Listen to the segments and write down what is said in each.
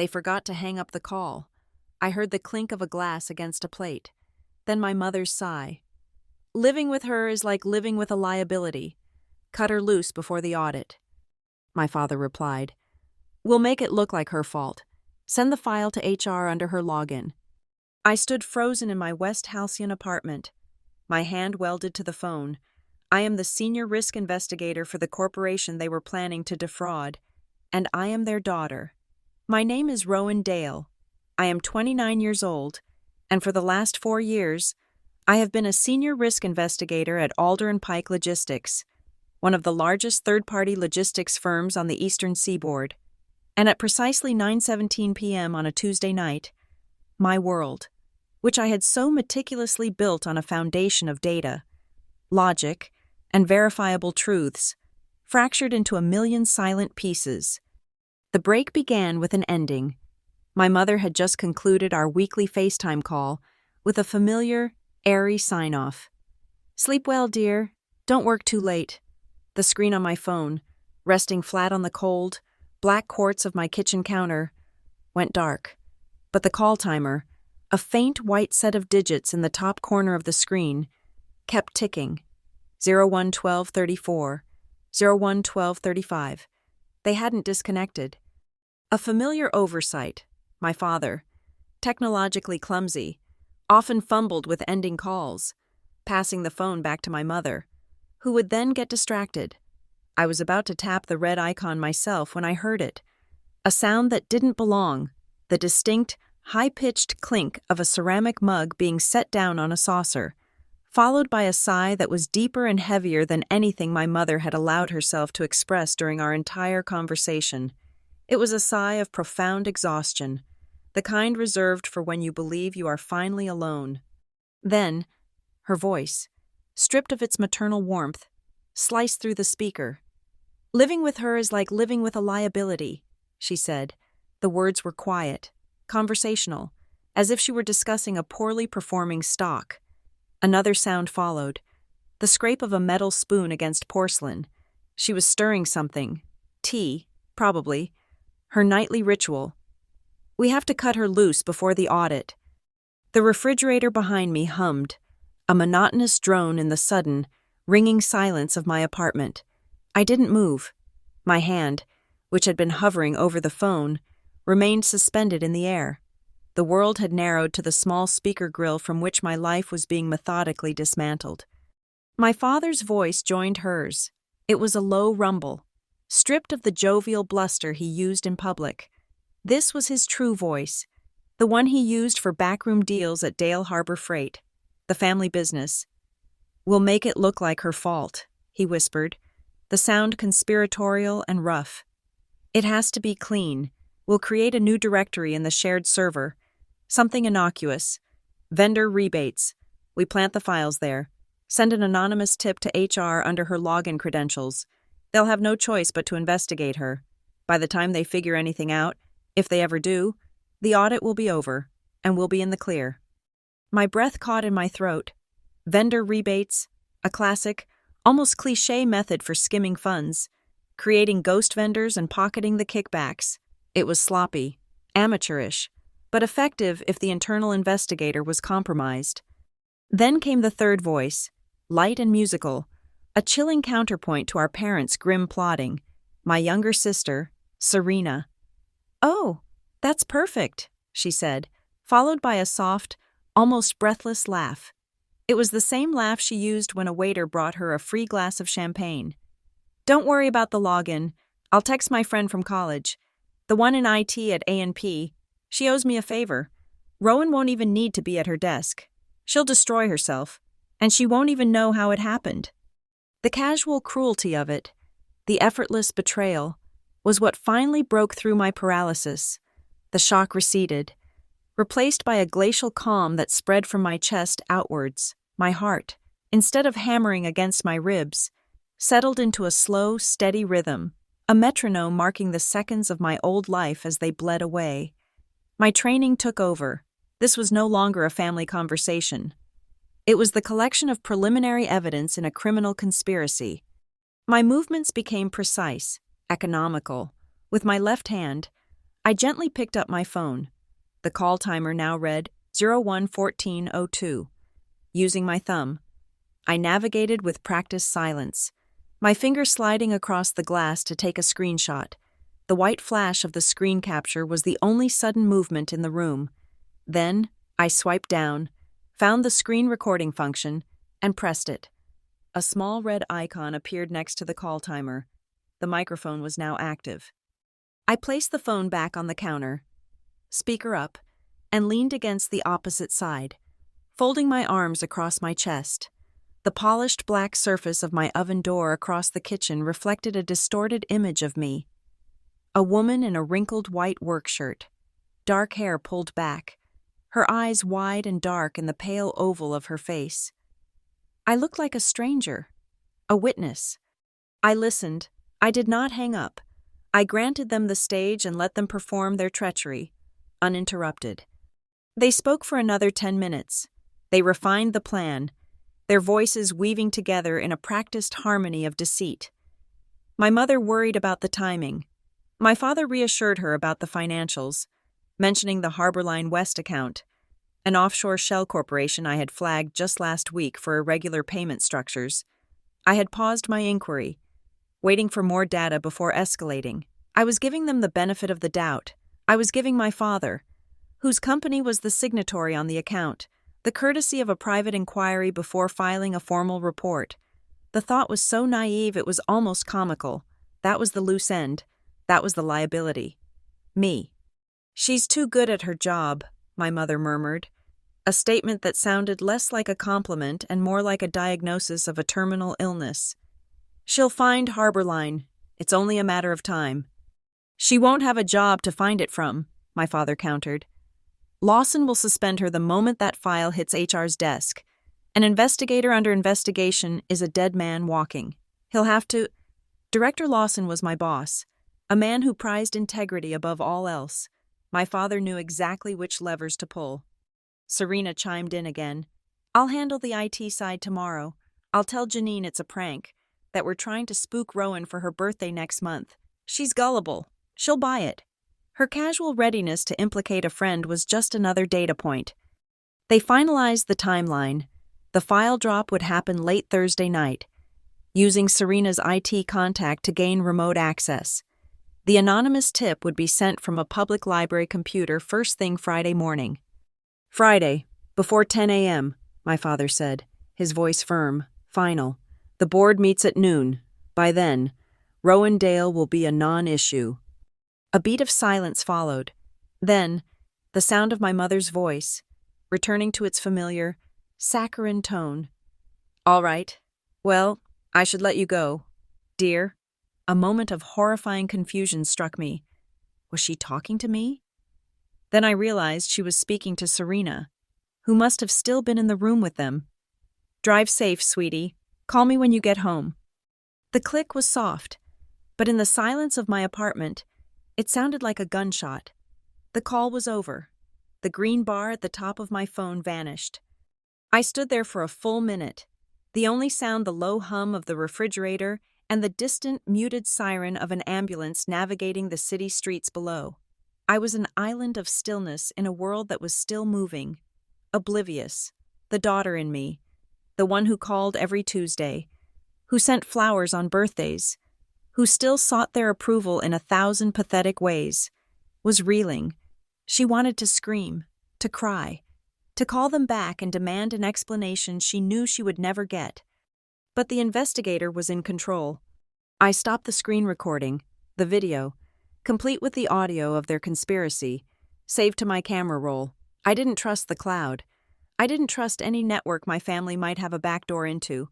They forgot to hang up the call. I heard the clink of a glass against a plate. Then my mother's sigh. Living with her is like living with a liability. Cut her loose before the audit. My father replied, We'll make it look like her fault. Send the file to HR under her login. I stood frozen in my West Halcyon apartment. My hand welded to the phone. I am the senior risk investigator for the corporation they were planning to defraud, and I am their daughter. My name is Rowan Dale. I am 29 years old, and for the last 4 years, I have been a senior risk investigator at Alder & Pike Logistics, one of the largest third-party logistics firms on the Eastern Seaboard. And at precisely 9:17 p.m. on a Tuesday night, my world, which I had so meticulously built on a foundation of data, logic, and verifiable truths, fractured into a million silent pieces. The break began with an ending. My mother had just concluded our weekly FaceTime call with a familiar, airy sign-off. Sleep well, dear. Don't work too late. The screen on my phone, resting flat on the cold, black quartz of my kitchen counter, went dark. But the call timer, a faint white set of digits in the top corner of the screen, kept ticking. 01-12-34, 01-12-35. They hadn't disconnected. A familiar oversight. My father, technologically clumsy, often fumbled with ending calls, passing the phone back to my mother, who would then get distracted. I was about to tap the red icon myself when I heard it. A sound that didn't belong, the distinct, high-pitched clink of a ceramic mug being set down on a saucer, followed by a sigh that was deeper and heavier than anything my mother had allowed herself to express during our entire conversation. It was a sigh of profound exhaustion, the kind reserved for when you believe you are finally alone. Then, her voice, stripped of its maternal warmth, sliced through the speaker. Living with her is like living with a liability, she said. The words were quiet, conversational, as if she were discussing a poorly performing stock. Another sound followed, the scrape of a metal spoon against porcelain. She was stirring something. Tea, probably. Her nightly ritual. We have to cut her loose before the audit. The refrigerator behind me hummed, a monotonous drone in the sudden, ringing silence of my apartment. I didn't move. My hand, which had been hovering over the phone, remained suspended in the air. The world had narrowed to the small speaker grill from which my life was being methodically dismantled. My father's voice joined hers. It was a low rumble, stripped of the jovial bluster he used in public. This was his true voice, the one he used for backroom deals at Dale Harbor Freight, the family business. We'll make it look like her fault, he whispered, the sound conspiratorial and rough. It has to be clean. We'll create a new directory in the shared server. Something innocuous. Vendor rebates. We plant the files there. Send an anonymous tip to HR under her login credentials. They'll have no choice but to investigate her. By the time they figure anything out, if they ever do, the audit will be over, and we'll be in the clear. My breath caught in my throat. Vendor rebates, a classic, almost cliché method for skimming funds, creating ghost vendors and pocketing the kickbacks. It was sloppy, amateurish, but effective if the internal investigator was compromised. Then came the third voice, light and musical, a chilling counterpoint to our parents' grim plotting. My younger sister, Serena. "Oh, that's perfect," she said, followed by a soft, almost breathless laugh. It was the same laugh she used when a waiter brought her a free glass of champagne. "Don't worry about the login. I'll text my friend from college. The one in IT at A&P. She owes me a favor. Rowan won't even need to be at her desk. She'll destroy herself, and she won't even know how it happened." The casual cruelty of it, the effortless betrayal, was what finally broke through my paralysis. The shock receded, replaced by a glacial calm that spread from my chest outwards. My heart, instead of hammering against my ribs, settled into a slow, steady rhythm, a metronome marking the seconds of my old life as they bled away. My training took over. This was no longer a family conversation. It was the collection of preliminary evidence in a criminal conspiracy. My movements became precise, economical. With my left hand, I gently picked up my phone. The call timer now read 01:14:02. Using my thumb, I navigated with practiced silence, my finger sliding across the glass to take a screenshot. The white flash of the screen capture was the only sudden movement in the room. Then, I swiped down, found the screen recording function, and pressed it. A small red icon appeared next to the call timer. The microphone was now active. I placed the phone back on the counter, speaker up, and leaned against the opposite side, folding my arms across my chest. The polished black surface of my oven door across the kitchen reflected a distorted image of me. A woman in a wrinkled white work shirt, dark hair pulled back, her eyes wide and dark in the pale oval of her face. I looked like a stranger, a witness. I listened. I did not hang up. I granted them the stage and let them perform their treachery, uninterrupted. They spoke for another 10 minutes. They refined the plan, their voices weaving together in a practiced harmony of deceit. My mother worried about the timing. My father reassured her about the financials, mentioning the Harborline West account, an offshore shell corporation I had flagged just last week for irregular payment structures. I had paused my inquiry, waiting for more data before escalating. I was giving them the benefit of the doubt. I was giving my father, whose company was the signatory on the account, the courtesy of a private inquiry before filing a formal report. The thought was so naive it was almost comical. That was the loose end. That was the liability. Me. "She's too good at her job," my mother murmured, a statement that sounded less like a compliment and more like a diagnosis of a terminal illness. "She'll find Harborline. It's only a matter of time." "She won't have a job to find it from," my father countered. "Lawson will suspend her the moment that file hits HR's desk. An investigator under investigation is a dead man walking. He'll have to—" Director Lawson was my boss, a man who prized integrity above all else. My father knew exactly which levers to pull. Serena chimed in again. "I'll handle the IT side tomorrow. I'll tell Janine it's a prank, that we're trying to spook Rowan for her birthday next month. She's gullible. She'll buy it." Her casual readiness to implicate a friend was just another data point. They finalized the timeline. The file drop would happen late Thursday night, using Serena's IT contact to gain remote access. The anonymous tip would be sent from a public library computer first thing Friday morning. "Friday, before 10 a.m., my father said, his voice firm, final. "The board meets at noon. By then, Rowan Dale will be a non-issue." A beat of silence followed. Then, the sound of my mother's voice, returning to its familiar, saccharine tone. "All right. Well, I should let you go. Dear." A moment of horrifying confusion struck me. Was she talking to me? Then I realized she was speaking to Serena, who must have still been in the room with them. "Drive safe, sweetie. Call me when you get home." The click was soft, but in the silence of my apartment, it sounded like a gunshot. The call was over. The green bar at the top of my phone vanished. I stood there for a full minute, the only sound the low hum of the refrigerator and the distant, muted siren of an ambulance navigating the city streets below. I was an island of stillness in a world that was still moving, oblivious, the daughter in me, the one who called every Tuesday, who sent flowers on birthdays, who still sought their approval in 1,000 pathetic ways, was reeling. She wanted to scream, to cry, to call them back and demand an explanation she knew she would never get. But the investigator was in control. I stopped the screen recording, the video, complete with the audio of their conspiracy, saved to my camera roll. I didn't trust the cloud. I didn't trust any network my family might have a backdoor into.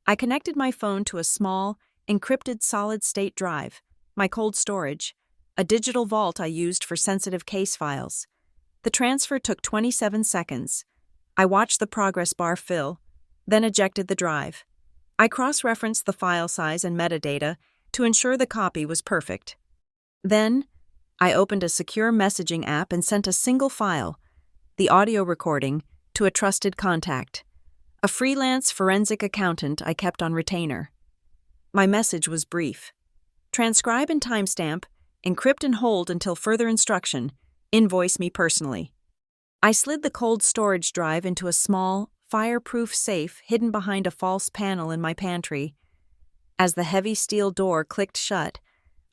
I connected my phone to a small, encrypted solid-state drive, my cold storage, a digital vault I used for sensitive case files. The transfer took 27 seconds. I watched the progress bar fill, then ejected the drive. I cross-referenced the file size and metadata to ensure the copy was perfect. Then, I opened a secure messaging app and sent a single file, the audio recording, to a trusted contact, a freelance forensic accountant I kept on retainer. My message was brief. "Transcribe and timestamp Encrypt and hold until further instruction. Invoice me personally. I slid the cold storage drive into a small, fireproof safe hidden behind a false panel in my pantry. As the heavy steel door clicked shut,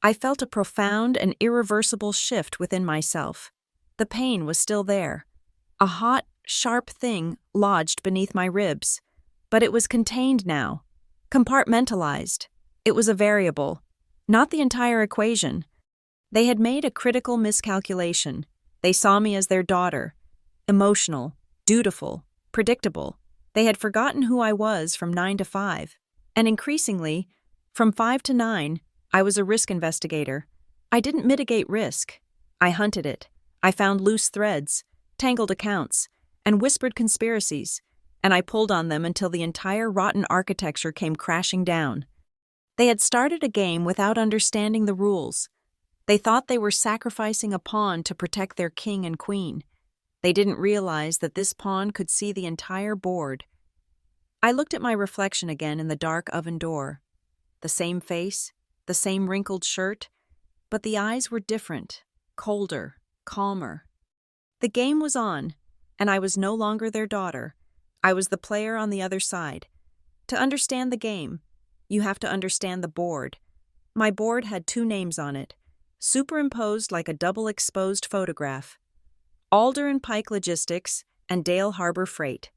I felt a profound and irreversible shift within myself. The pain was still there. A hot, sharp thing lodged beneath my ribs. But it was contained now. Compartmentalized. It was a variable, not the entire equation. They had made a critical miscalculation. They saw me as their daughter. Emotional, dutiful, predictable. They had forgotten who I was from 9 to 5. And increasingly, from 5 to 9, I was a risk investigator. I didn't mitigate risk. I hunted it. I found loose threads, tangled accounts, and whispered conspiracies, and I pulled on them until the entire rotten architecture came crashing down. They had started a game without understanding the rules. They thought they were sacrificing a pawn to protect their king and queen. They didn't realize that this pawn could see the entire board. I looked at my reflection again in the dark oven door. The same face, the same wrinkled shirt, but the eyes were different, colder, calmer. The game was on, and I was no longer their daughter. I was the player on the other side. To understand the game, you have to understand the board. My board had 2 names on it, superimposed like a double-exposed photograph. Alder and Pike Logistics and Dale Harbor Freight.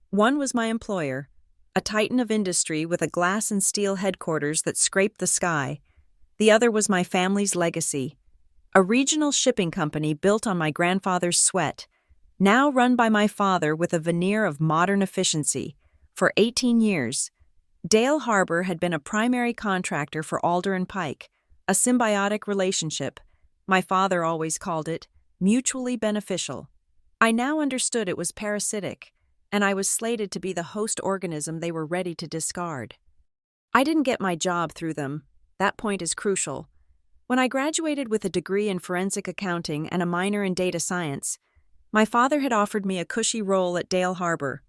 One was my employer, a titan of industry with a glass and steel headquarters that scraped the sky. The other was my family's legacy, a regional shipping company built on my grandfather's sweat, now run by my father with a veneer of modern efficiency. For 18 years, Dale Harbor had been a primary contractor for Alder and Pike, a symbiotic relationship. My father always called it mutually beneficial. I now understood it was parasitic, and I was slated to be the host organism they were ready to discard. I didn't get my job through them. That point is crucial. When I graduated with a degree in forensic accounting and a minor in data science, my father had offered me a cushy role at Dale Harbor.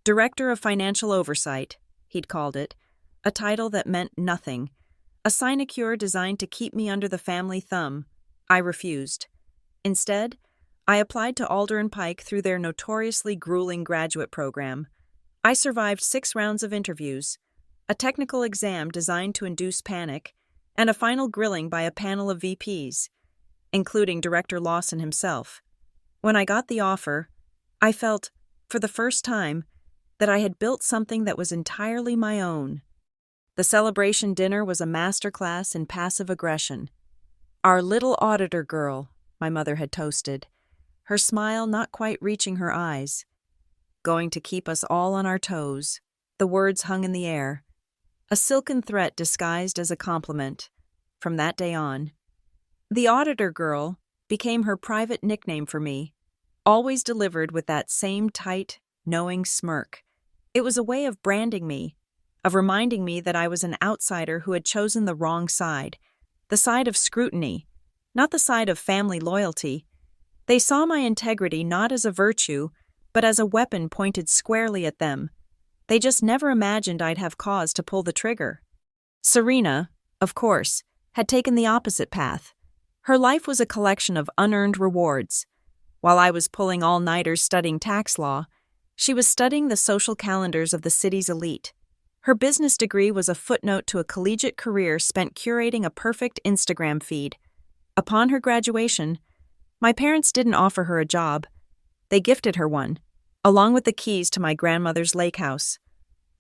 Director of Financial Oversight, he'd called it, a title that meant nothing, a sinecure designed to keep me under the family thumb. I refused. Instead, I applied to Alder and Pike through their notoriously grueling graduate program. I survived 6 rounds of interviews, a technical exam designed to induce panic, and a final grilling by a panel of VPs, including Director Lawson himself. When I got the offer, I felt, for the first time, that I had built something that was entirely my own. The celebration dinner was a masterclass in passive aggression. Our little auditor girl, my mother had toasted, her smile not quite reaching her eyes. Going to keep us all on our toes. The words hung in the air. A silken threat disguised as a compliment. From that day on, the auditor girl became her private nickname for me, always delivered with that same tight, knowing smirk. It was a way of branding me, of reminding me that I was an outsider who had chosen the wrong side, the side of scrutiny, not the side of family loyalty. They saw my integrity not as a virtue, but as a weapon pointed squarely at them. They just never imagined I'd have cause to pull the trigger. Serena, of course, had taken the opposite path. Her life was a collection of unearned rewards. While I was pulling all-nighters studying tax law, she was studying the social calendars of the city's elite. Her business degree was a footnote to a collegiate career spent curating a perfect Instagram feed. Upon her graduation, my parents didn't offer her a job. They gifted her one, along with the keys to my grandmother's lake house,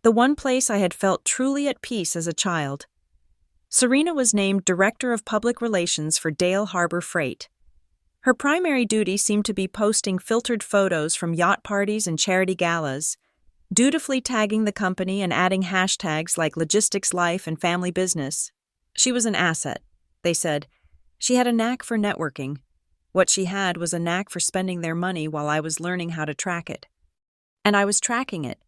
the one place I had felt truly at peace as a child. Serena was named Director of Public Relations for Dale Harbor Freight. Her primary duty seemed to be posting filtered photos from yacht parties and charity galas, dutifully tagging the company and adding hashtags like logistics life and family business. She was an asset, they said. She had a knack for networking. What she had was a knack for spending their money while I was learning how to track it. And I was tracking it.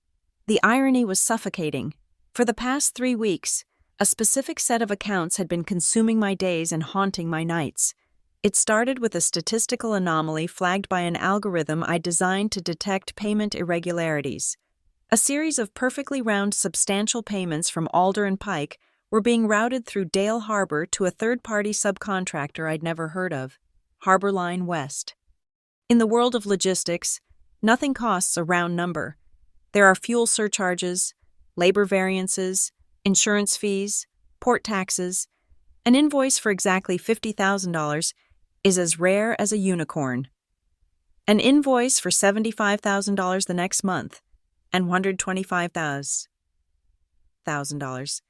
The irony was suffocating. For the past 3 weeks, a specific set of accounts had been consuming my days and haunting my nights. It started with a statistical anomaly flagged by an algorithm I designed to detect payment irregularities. A series of perfectly round substantial payments from Alder and Pike were being routed through Dale Harbor to a third-party subcontractor I'd never heard of, Harbor Line West. In the world of logistics, nothing costs a round number. There are fuel surcharges, labor variances, insurance fees, port taxes. An invoice for exactly $50,000 is as rare as a unicorn. An invoice for $75,000 the next month, and $125,000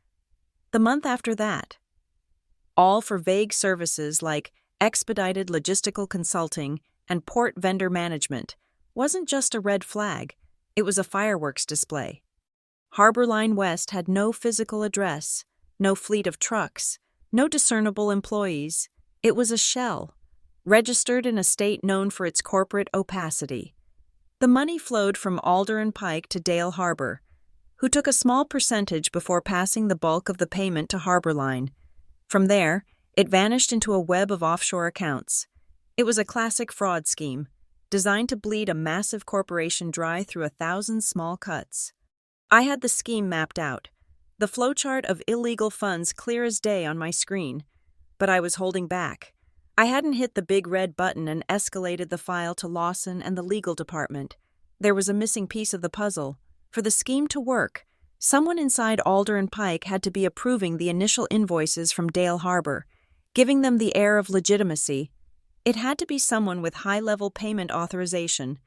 the month after that. All for vague services like expedited logistical consulting and port vendor management wasn't just a red flag, it was a fireworks display. Harbor Line West had no physical address, no fleet of trucks, no discernible employees. It was a shell, registered in a state known for its corporate opacity. The money flowed from Alder and Pike to Dale Harbor, who took a small percentage before passing the bulk of the payment to Harbor Line. From there, it vanished into a web of offshore accounts. It was a classic fraud scheme, designed to bleed a massive corporation dry through 1,000 small cuts. I had the scheme mapped out, the flowchart of illegal funds clear as day on my screen, but I was holding back. I hadn't hit the big red button and escalated the file to Lawson and the legal department. There was a missing piece of the puzzle. For the scheme to work, someone inside Alder and Pike had to be approving the initial invoices from Dale Harbor, giving them the air of legitimacy. It had to be someone with high-level payment authorization,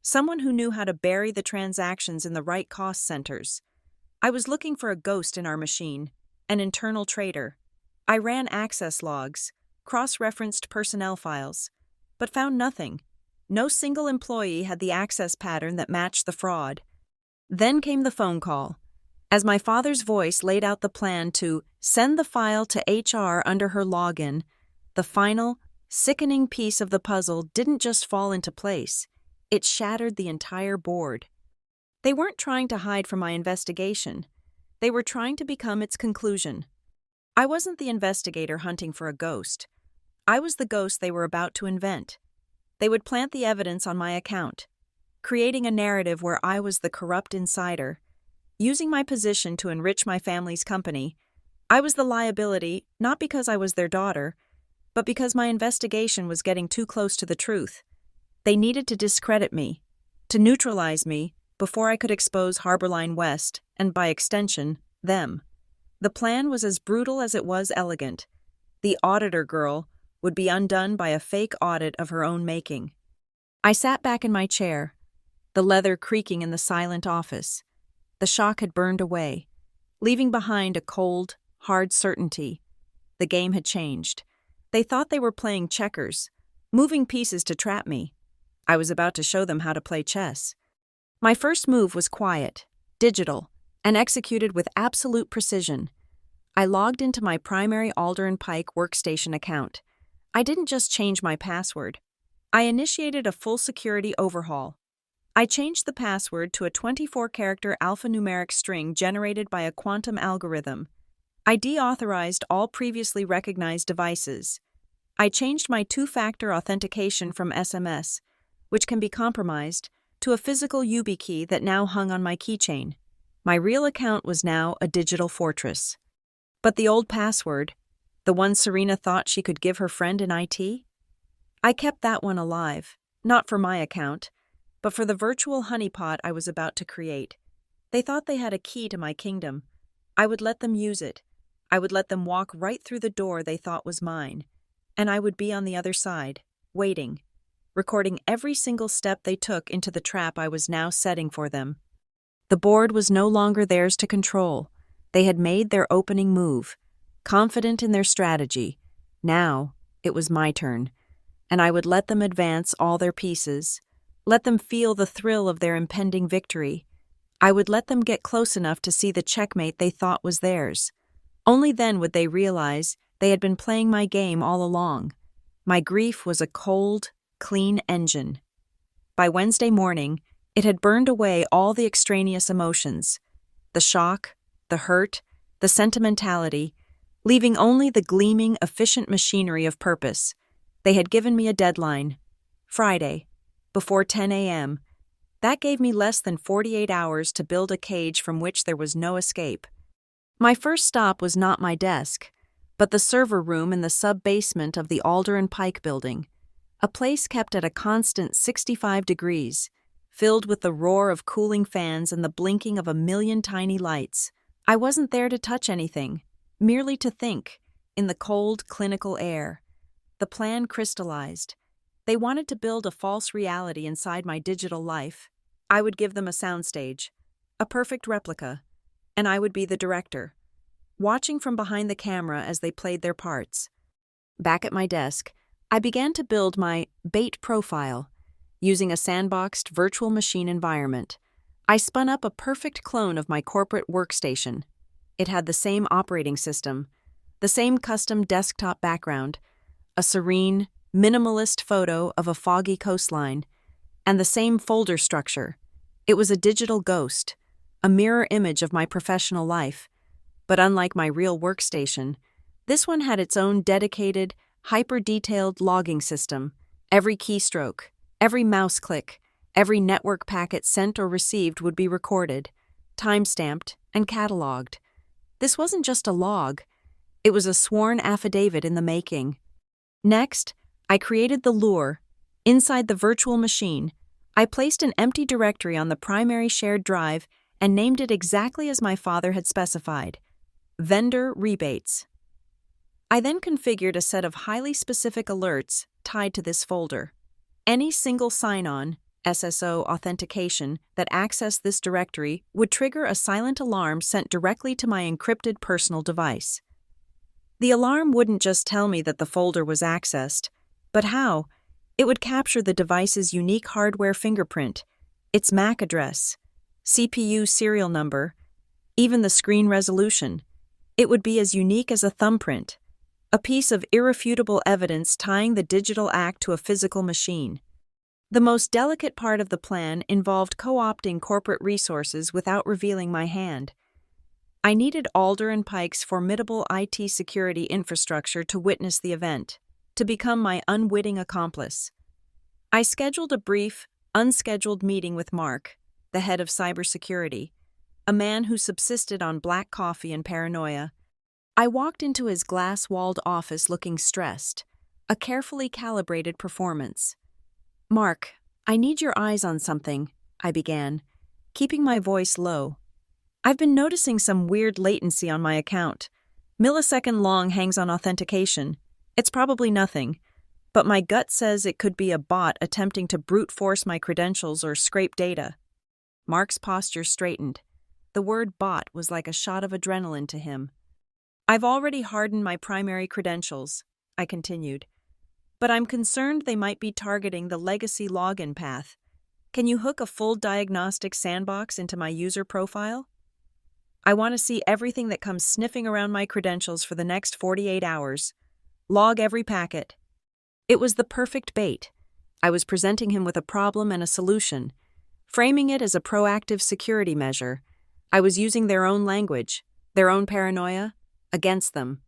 someone who knew how to bury the transactions in the right cost centers. I was looking for a ghost in our machine, an internal traitor. I ran access logs, cross-referenced personnel files, but found nothing. No single employee had the access pattern that matched the fraud. Then came the phone call. As my father's voice laid out the plan to send the file to HR under her login, the final, sickening piece of the puzzle didn't just fall into place. It shattered the entire board. They weren't trying to hide from my investigation. They were trying to become its conclusion. I wasn't the investigator hunting for a ghost. I was the ghost they were about to invent. They would plant the evidence on my account, creating a narrative where I was the corrupt insider. Using my position to enrich my family's company, I was the liability not because I was their daughter, but because my investigation was getting too close to the truth. They needed to discredit me, to neutralize me, before I could expose Harbor Line West, and by extension, them. The plan was as brutal as it was elegant. The auditor girl would be undone by a fake audit of her own making. I sat back in my chair, the leather creaking in the silent office. The shock had burned away, leaving behind a cold, hard certainty. The game had changed. They thought they were playing checkers, moving pieces to trap me. I was about to show them how to play chess. My first move was quiet, digital, and executed with absolute precision. I logged into my primary Alder and Pike workstation account. I didn't just change my password. I initiated a full security overhaul. I changed the password to a 24-character alphanumeric string generated by a quantum algorithm. I deauthorized all previously recognized devices. I changed my two-factor authentication from SMS, which can be compromised, to a physical YubiKey that now hung on my keychain. My real account was now a digital fortress. But the old password, the one Serena thought she could give her friend in IT? I kept that one alive, not for my account, but for the virtual honeypot I was about to create. They thought they had a key to my kingdom. I would let them use it. I would let them walk right through the door they thought was mine. And I would be on the other side, waiting, recording every single step they took into the trap I was now setting for them. The board was no longer theirs to control. They had made their opening move, confident in their strategy. Now, it was my turn, and I would let them advance all their pieces, let them feel the thrill of their impending victory. I would let them get close enough to see the checkmate they thought was theirs. Only then would they realize they had been playing my game all along. My grief was a cold, clean engine. By Wednesday morning, it had burned away all the extraneous emotions, the shock, the hurt, the sentimentality, leaving only the gleaming, efficient machinery of purpose. They had given me a deadline, Friday, before 10 a.m. That gave me less than 48 hours to build a cage from which there was no escape. My first stop was not my desk, but the server room in the sub-basement of the Alder and Pike building, a place kept at a constant 65 degrees, filled with the roar of cooling fans and the blinking of a million tiny lights. I wasn't there to touch anything, merely to think, in the cold, clinical air. The plan crystallized. They wanted to build a false reality inside my digital life. I would give them a soundstage, a perfect replica, and I would be the director, watching from behind the camera as they played their parts. Back at my desk, I began to build my bait profile, using a sandboxed virtual machine environment. I spun up a perfect clone of my corporate workstation. It had the same operating system, the same custom desktop background, a serene, minimalist photo of a foggy coastline, and the same folder structure. It was a digital ghost, a mirror image of my professional life. But unlike my real workstation, this one had its own dedicated, hyper-detailed logging system. Every keystroke, every mouse click, every network packet sent or received would be recorded, time-stamped, and cataloged. This wasn't just a log. It was a sworn affidavit in the making. Next, I created the lure. Inside the virtual machine, I placed an empty directory on the primary shared drive and named it exactly as my father had specified: vendor rebates. I then configured a set of highly specific alerts tied to this folder. Any single sign-on, SSO authentication, that accessed this directory would trigger a silent alarm sent directly to my encrypted personal device. The alarm wouldn't just tell me that the folder was accessed, but how? It would capture the device's unique hardware fingerprint, its MAC address, CPU serial number, even the screen resolution. It would be as unique as a thumbprint, a piece of irrefutable evidence tying the digital act to a physical machine. The most delicate part of the plan involved co-opting corporate resources without revealing my hand. I needed Alder and Pike's formidable IT security infrastructure to witness the event, to become my unwitting accomplice. I scheduled a brief, unscheduled meeting with Mark, the head of cybersecurity, a man who subsisted on black coffee and paranoia. I walked into his glass-walled office looking stressed, a carefully calibrated performance. "Mark, I need your eyes on something," I began, keeping my voice low. "I've been noticing some weird latency on my account. Millisecond long hangs on authentication. It's probably nothing, but my gut says it could be a bot attempting to brute force my credentials or scrape data." Mark's posture straightened. The word bot was like a shot of adrenaline to him. "I've already hardened my primary credentials," I continued, "but I'm concerned they might be targeting the legacy login path. Can you hook a full diagnostic sandbox into my user profile? I want to see everything that comes sniffing around my credentials for the next 48 hours. Log every packet." It was the perfect bait. I was presenting him with a problem and a solution, framing it as a proactive security measure. I was using their own language, their own paranoia, against them.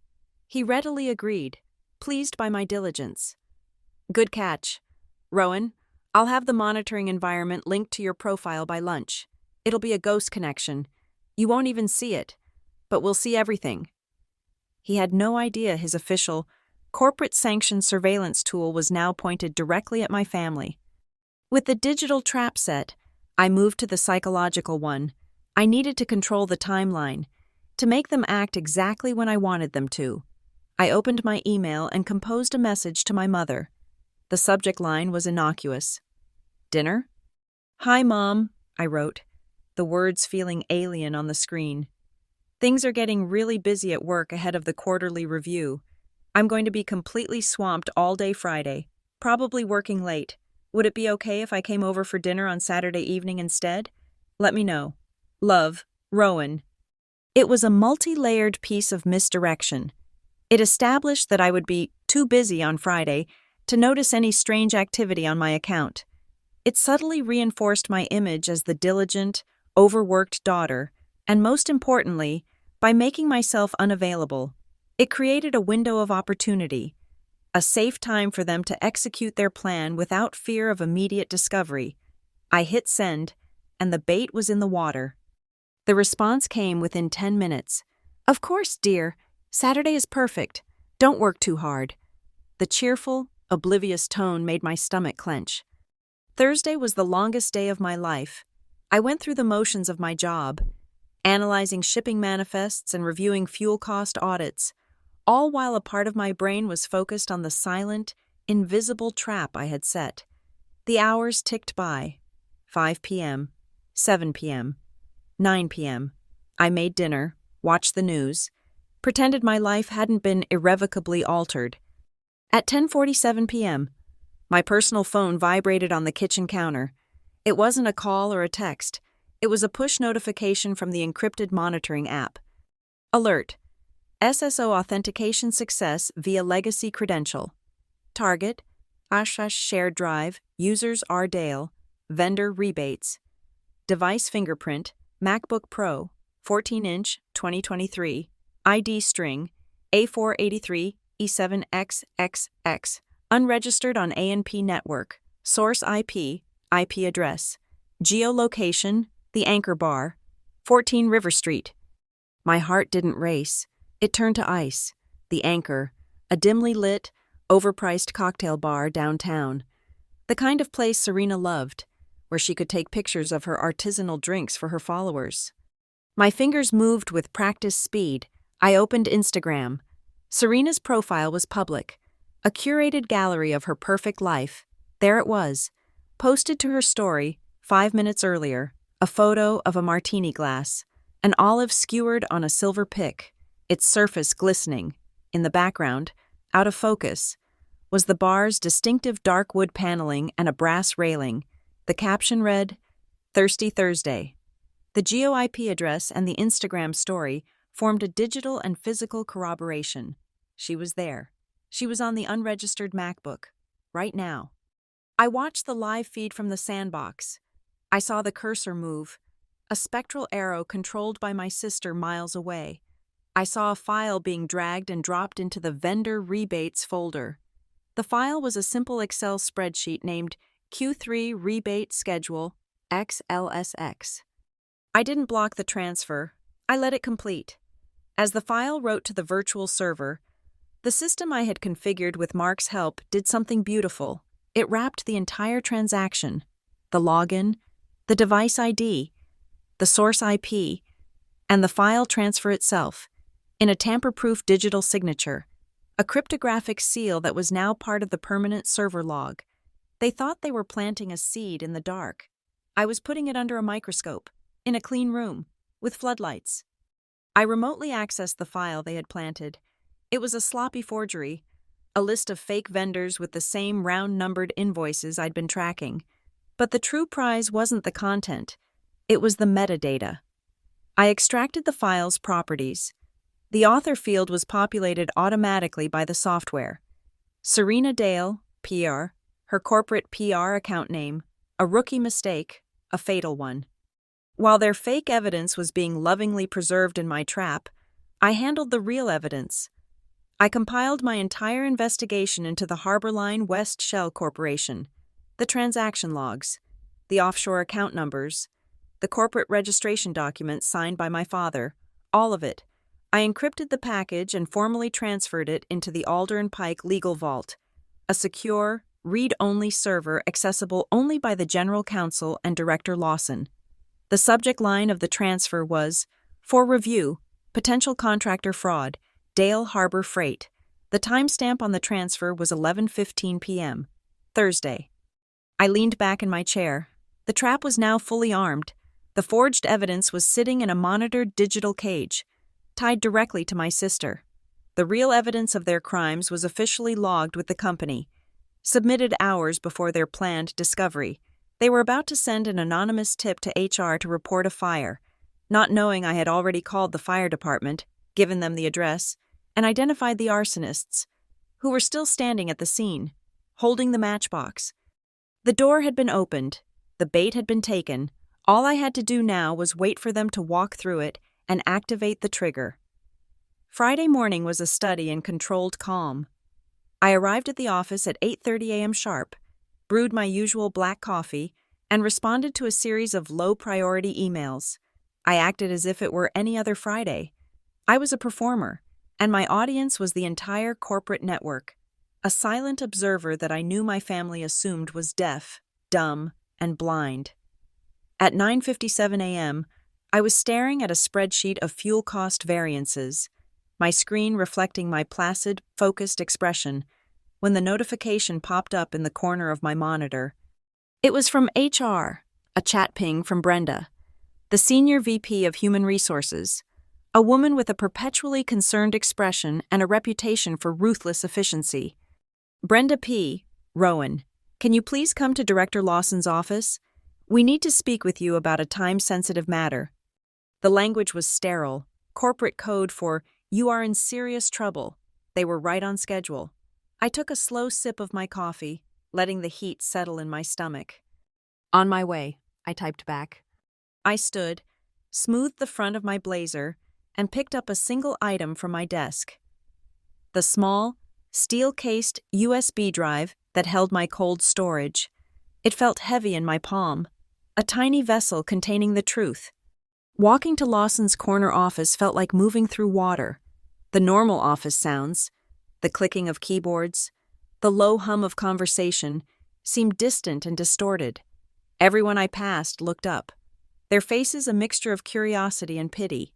He readily agreed, pleased by my diligence. "Good catch. Rowan, I'll have the monitoring environment linked to your profile by lunch. It'll be a ghost connection. You won't even see it, but we'll see everything." He had no idea his official, corporate-sanctioned surveillance tool was now pointed directly at my family. With the digital trap set, I moved to the psychological one. I needed to control the timeline, to make them act exactly when I wanted them to. I opened my email and composed a message to my mother. The subject line was innocuous. "Dinner?" "Hi, Mom," I wrote, the words feeling alien on the screen. "Things are getting really busy at work ahead of the quarterly review. I'm going to be completely swamped all day Friday, probably working late. Would it be okay if I came over for dinner on Saturday evening instead? Let me know. Love, Rowan." It was a multi-layered piece of misdirection. It established that I would be too busy on Friday to notice any strange activity on my account. It subtly reinforced my image as the diligent, overworked daughter, and most importantly, by making myself unavailable, it created a window of opportunity, a safe time for them to execute their plan without fear of immediate discovery. I hit send, and the bait was in the water. The response came within 10 minutes. Of course, dear. Saturday is perfect. Don't work too hard. The cheerful, oblivious tone made my stomach clench. Thursday was the longest day of my life. I went through the motions of my job, analyzing shipping manifests and reviewing fuel cost audits, all while a part of my brain was focused on the silent, invisible trap I had set. The hours ticked by. 5 p.m., 7 p.m., 9 p.m. I made dinner, watched the news, pretended my life hadn't been irrevocably altered. At 10:47 p.m., my personal phone vibrated on the kitchen counter. It wasn't a call or a text. It was a push notification from the encrypted monitoring app. Alert: SSO authentication success via legacy credential. Target: Ashash shared drive, users R. Dale, vendor rebates. Device fingerprint, MacBook Pro, 14-inch, 2023, ID string, A483 E7XXX, unregistered on ANP network, source IP address, geolocation, the Anchor Bar, 14 River Street. My heart didn't race. It turned to ice. The Anchor, a dimly lit, overpriced cocktail bar downtown. The kind of place Serena loved, where she could take pictures of her artisanal drinks for her followers. My fingers moved with practiced speed. I opened Instagram. Serena's profile was public, a curated gallery of her perfect life. There it was, posted to her story 5 minutes earlier, a photo of a martini glass, an olive skewered on a silver pick, its surface glistening. In the background, out of focus, was the bar's distinctive dark wood paneling and a brass railing. The caption read, "Thirsty Thursday." The geo-IP address and the Instagram story formed a digital and physical corroboration. She was there. She was on the unregistered MacBook, right now. I watched the live feed from the sandbox. I saw the cursor move, a spectral arrow controlled by my sister miles away. I saw a file being dragged and dropped into the vendor rebates folder. The file was a simple Excel spreadsheet named Q3 Rebate Schedule XLSX. I didn't block the transfer. I let it complete. As the file wrote to the virtual server, the system I had configured with Mark's help did something beautiful. It wrapped the entire transaction, the login, the device ID, the source IP, and the file transfer itself, in a tamper-proof digital signature, a cryptographic seal that was now part of the permanent server log. They thought they were planting a seed in the dark. I was putting it under a microscope, in a clean room, with floodlights. I remotely accessed the file they had planted. It was a sloppy forgery, a list of fake vendors with the same round-numbered invoices I'd been tracking. But the true prize wasn't the content. It was the metadata. I extracted the file's properties. The author field was populated automatically by the software. Serena Dale, PR, her corporate PR account name, a rookie mistake, a fatal one. While their fake evidence was being lovingly preserved in my trap, I handled the real evidence. I compiled my entire investigation into the Harborline West Shell Corporation, the transaction logs, the offshore account numbers, the corporate registration documents signed by my father, all of it. I encrypted the package and formally transferred it into the Alder and Pike Legal Vault, a secure, read-only server accessible only by the General Counsel and Director Lawson. The subject line of the transfer was, "For review, potential contractor fraud, Dale Harbor Freight." The timestamp on the transfer was 11:15 p.m., Thursday. I leaned back in my chair. The trap was now fully armed. The forged evidence was sitting in a monitored digital cage, tied directly to my sister. The real evidence of their crimes was officially logged with the company, submitted hours before their planned discovery. They were about to send an anonymous tip to HR to report a fire, not knowing I had already called the fire department, given them the address, and identified the arsonists, who were still standing at the scene, holding the matchbox. The door had been opened, the bait had been taken. All I had to do now was wait for them to walk through it and activate the trigger. Friday morning was a study in controlled calm. I arrived at the office at 8:30 a.m. sharp, brewed my usual black coffee, and responded to a series of low-priority emails. I acted as if it were any other Friday. I was a performer, and my audience was the entire corporate network, a silent observer that I knew my family assumed was deaf, dumb, and blind. At 9:57 a.m., I was staring at a spreadsheet of fuel cost variances, my screen reflecting my placid, focused expression, when the notification popped up in the corner of my monitor. It was from HR, a chat ping from Brenda, the Senior VP of Human Resources, a woman with a perpetually concerned expression and a reputation for ruthless efficiency. Brenda P. Rowan, can you please come to Director Lawson's office? We need to speak with you about a time-sensitive matter. The language was sterile, corporate code for, you are in serious trouble. They were right on schedule. I took a slow sip of my coffee, letting the heat settle in my stomach. On my way, I typed back. I stood, smoothed the front of my blazer, and picked up a single item from my desk. The small, steel-cased USB drive that held my cold storage. It felt heavy in my palm, a tiny vessel containing the truth. Walking to Lawson's corner office felt like moving through water. The normal office sounds, the clicking of keyboards, the low hum of conversation, seemed distant and distorted. Everyone I passed looked up, their faces a mixture of curiosity and pity.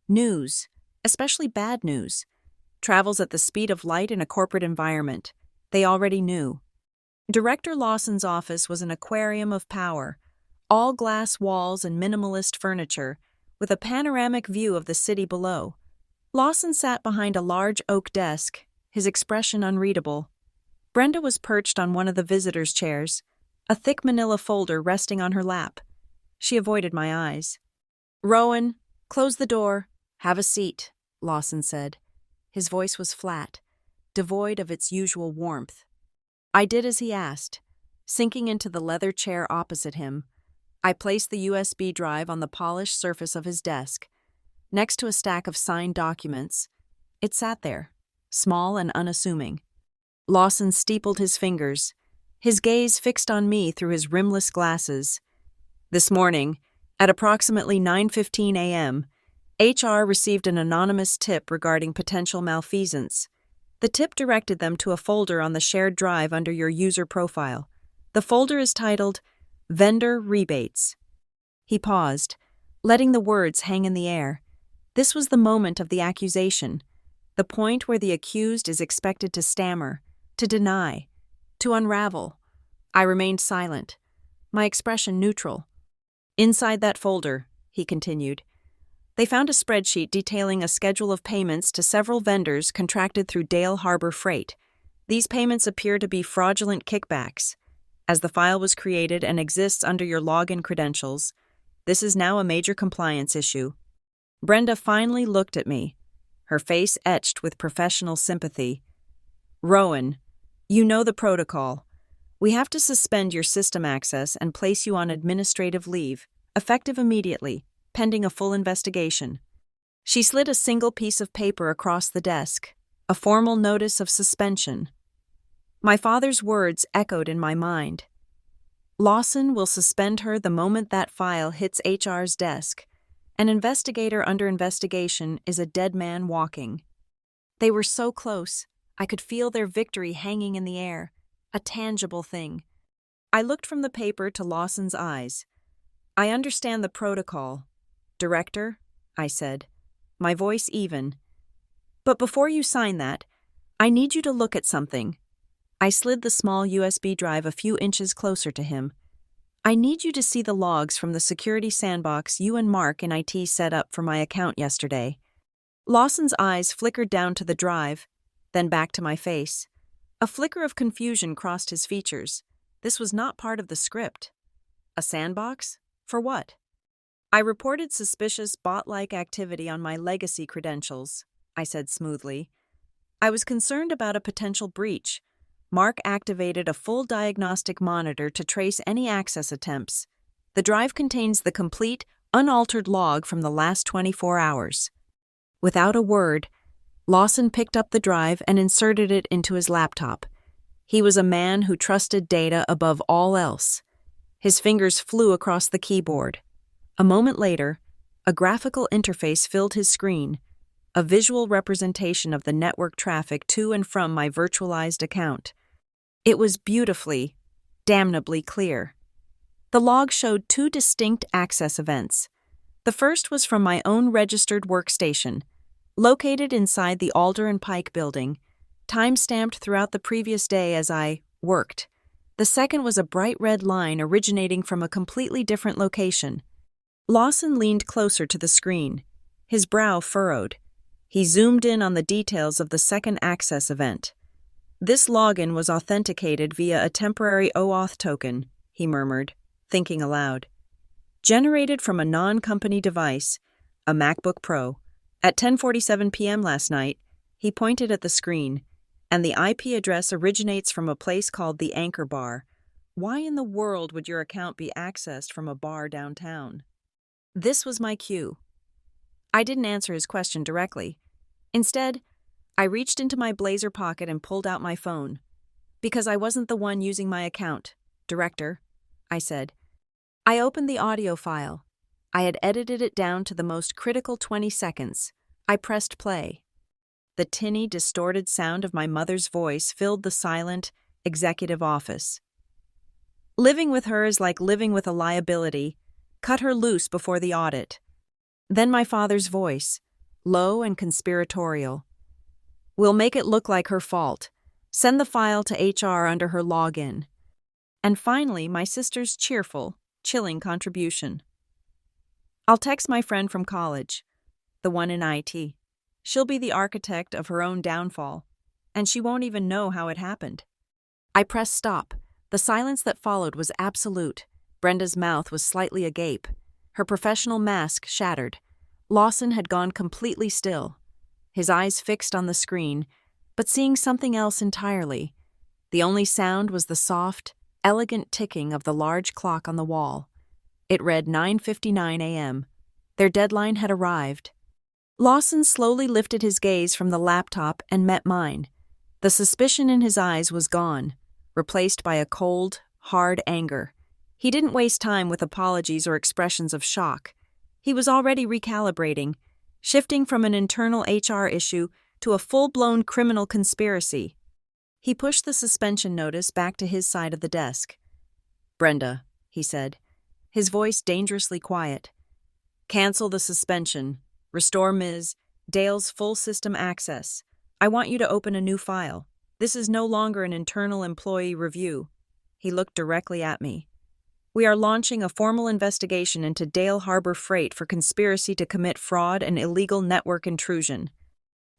News, especially bad news, travels at the speed of light in a corporate environment. They already knew. Director Lawson's office was an aquarium of power, all glass walls and minimalist furniture, with a panoramic view of the city below. Lawson sat behind a large oak desk, his expression unreadable. Brenda was perched on one of the visitors' chairs, a thick manila folder resting on her lap. She avoided my eyes. Rowan, close the door. Have a seat, Lawson said. His voice was flat, devoid of its usual warmth. I did as he asked. Sinking into the leather chair opposite him, I placed the USB drive on the polished surface of his desk, next to a stack of signed documents. It sat there, small and unassuming. Lawson steepled his fingers, his gaze fixed on me through his rimless glasses. This morning, at approximately 9:15 a.m., HR received an anonymous tip regarding potential malfeasance. The tip directed them to a folder on the shared drive under your user profile. The folder is titled Vendor Rebates. He paused, letting the words hang in the air. This was the moment of the accusation, the point where the accused is expected to stammer, to deny, to unravel. I remained silent, my expression neutral. Inside that folder, he continued, they found a spreadsheet detailing a schedule of payments to several vendors contracted through Dale Harbor Freight. These payments appear to be fraudulent kickbacks. As the file was created and exists under your login credentials, this is now a major compliance issue. Brenda finally looked at me, her face etched with professional sympathy. Rowan, you know the protocol. We have to suspend your system access and place you on administrative leave, effective immediately, pending a full investigation. She slid a single piece of paper across the desk, a formal notice of suspension. My father's words echoed in my mind. Lawson will suspend her the moment that file hits HR's desk. An investigator under investigation is a dead man walking. They were so close, I could feel their victory hanging in the air, a tangible thing. I looked from the paper to Lawson's eyes. I understand the protocol. Director, I said, my voice even. But before you sign that, I need you to look at something. I slid the small USB drive a few inches closer to him. I need you to see the logs from the security sandbox you and Mark in IT set up for my account yesterday. Lawson's eyes flickered down to the drive, then back to my face. A flicker of confusion crossed his features. This was not part of the script. A sandbox? For what? I reported suspicious bot-like activity on my legacy credentials, I said smoothly. I was concerned about a potential breach. Mark activated a full diagnostic monitor to trace any access attempts. The drive contains the complete, unaltered log from the last 24 hours. Without a word, Lawson picked up the drive and inserted it into his laptop. He was a man who trusted data above all else. His fingers flew across the keyboard. A moment later, a graphical interface filled his screen, a visual representation of the network traffic to and from my virtualized account. It was beautifully, damnably clear. The log showed two distinct access events. The first was from my own registered workstation, located inside the Alder and Pike building, time-stamped throughout the previous day as I worked. The second was a bright red line originating from a completely different location. Lawson leaned closer to the screen, his brow furrowed. He zoomed in on the details of the second access event. This login was authenticated via a temporary OAuth token, he murmured, thinking aloud. Generated from a non-company device, a MacBook Pro. At 10:47 p.m. last night, he pointed at the screen, and the IP address originates from a place called the Anchor Bar. Why in the world would your account be accessed from a bar downtown? This was my cue. I didn't answer his question directly. Instead, I reached into my blazer pocket and pulled out my phone. Because I wasn't the one using my account, Director, I said. I opened the audio file. I had edited it down to the most critical 20 seconds. I pressed play. The tinny, distorted sound of my mother's voice filled the silent, executive office. Living with her is like living with a liability. Cut her loose before the audit. Then my father's voice, low and conspiratorial. We'll make it look like her fault. Send the file to HR under her login. And finally, my sister's cheerful, chilling contribution. I'll text my friend from college, the one in IT. She'll be the architect of her own downfall, and she won't even know how it happened. I pressed stop. The silence that followed was absolute. Brenda's mouth was slightly agape. Her professional mask shattered. Lawson had gone completely still, his eyes fixed on the screen, but seeing something else entirely. The only sound was the soft, elegant ticking of the large clock on the wall. It read 9:59 a.m. Their deadline had arrived. Lawson slowly lifted his gaze from the laptop and met mine. The suspicion in his eyes was gone, replaced by a cold, hard anger. He didn't waste time with apologies or expressions of shock. He was already recalibrating, shifting from an internal HR issue to a full-blown criminal conspiracy. He pushed the suspension notice back to his side of the desk. "Brenda," he said, his voice dangerously quiet. "Cancel the suspension. Restore Ms. Dale's full system access. I want you to open a new file. This is no longer an internal employee review." He looked directly at me. "We are launching a formal investigation into Dale Harbor Freight for conspiracy to commit fraud and illegal network intrusion."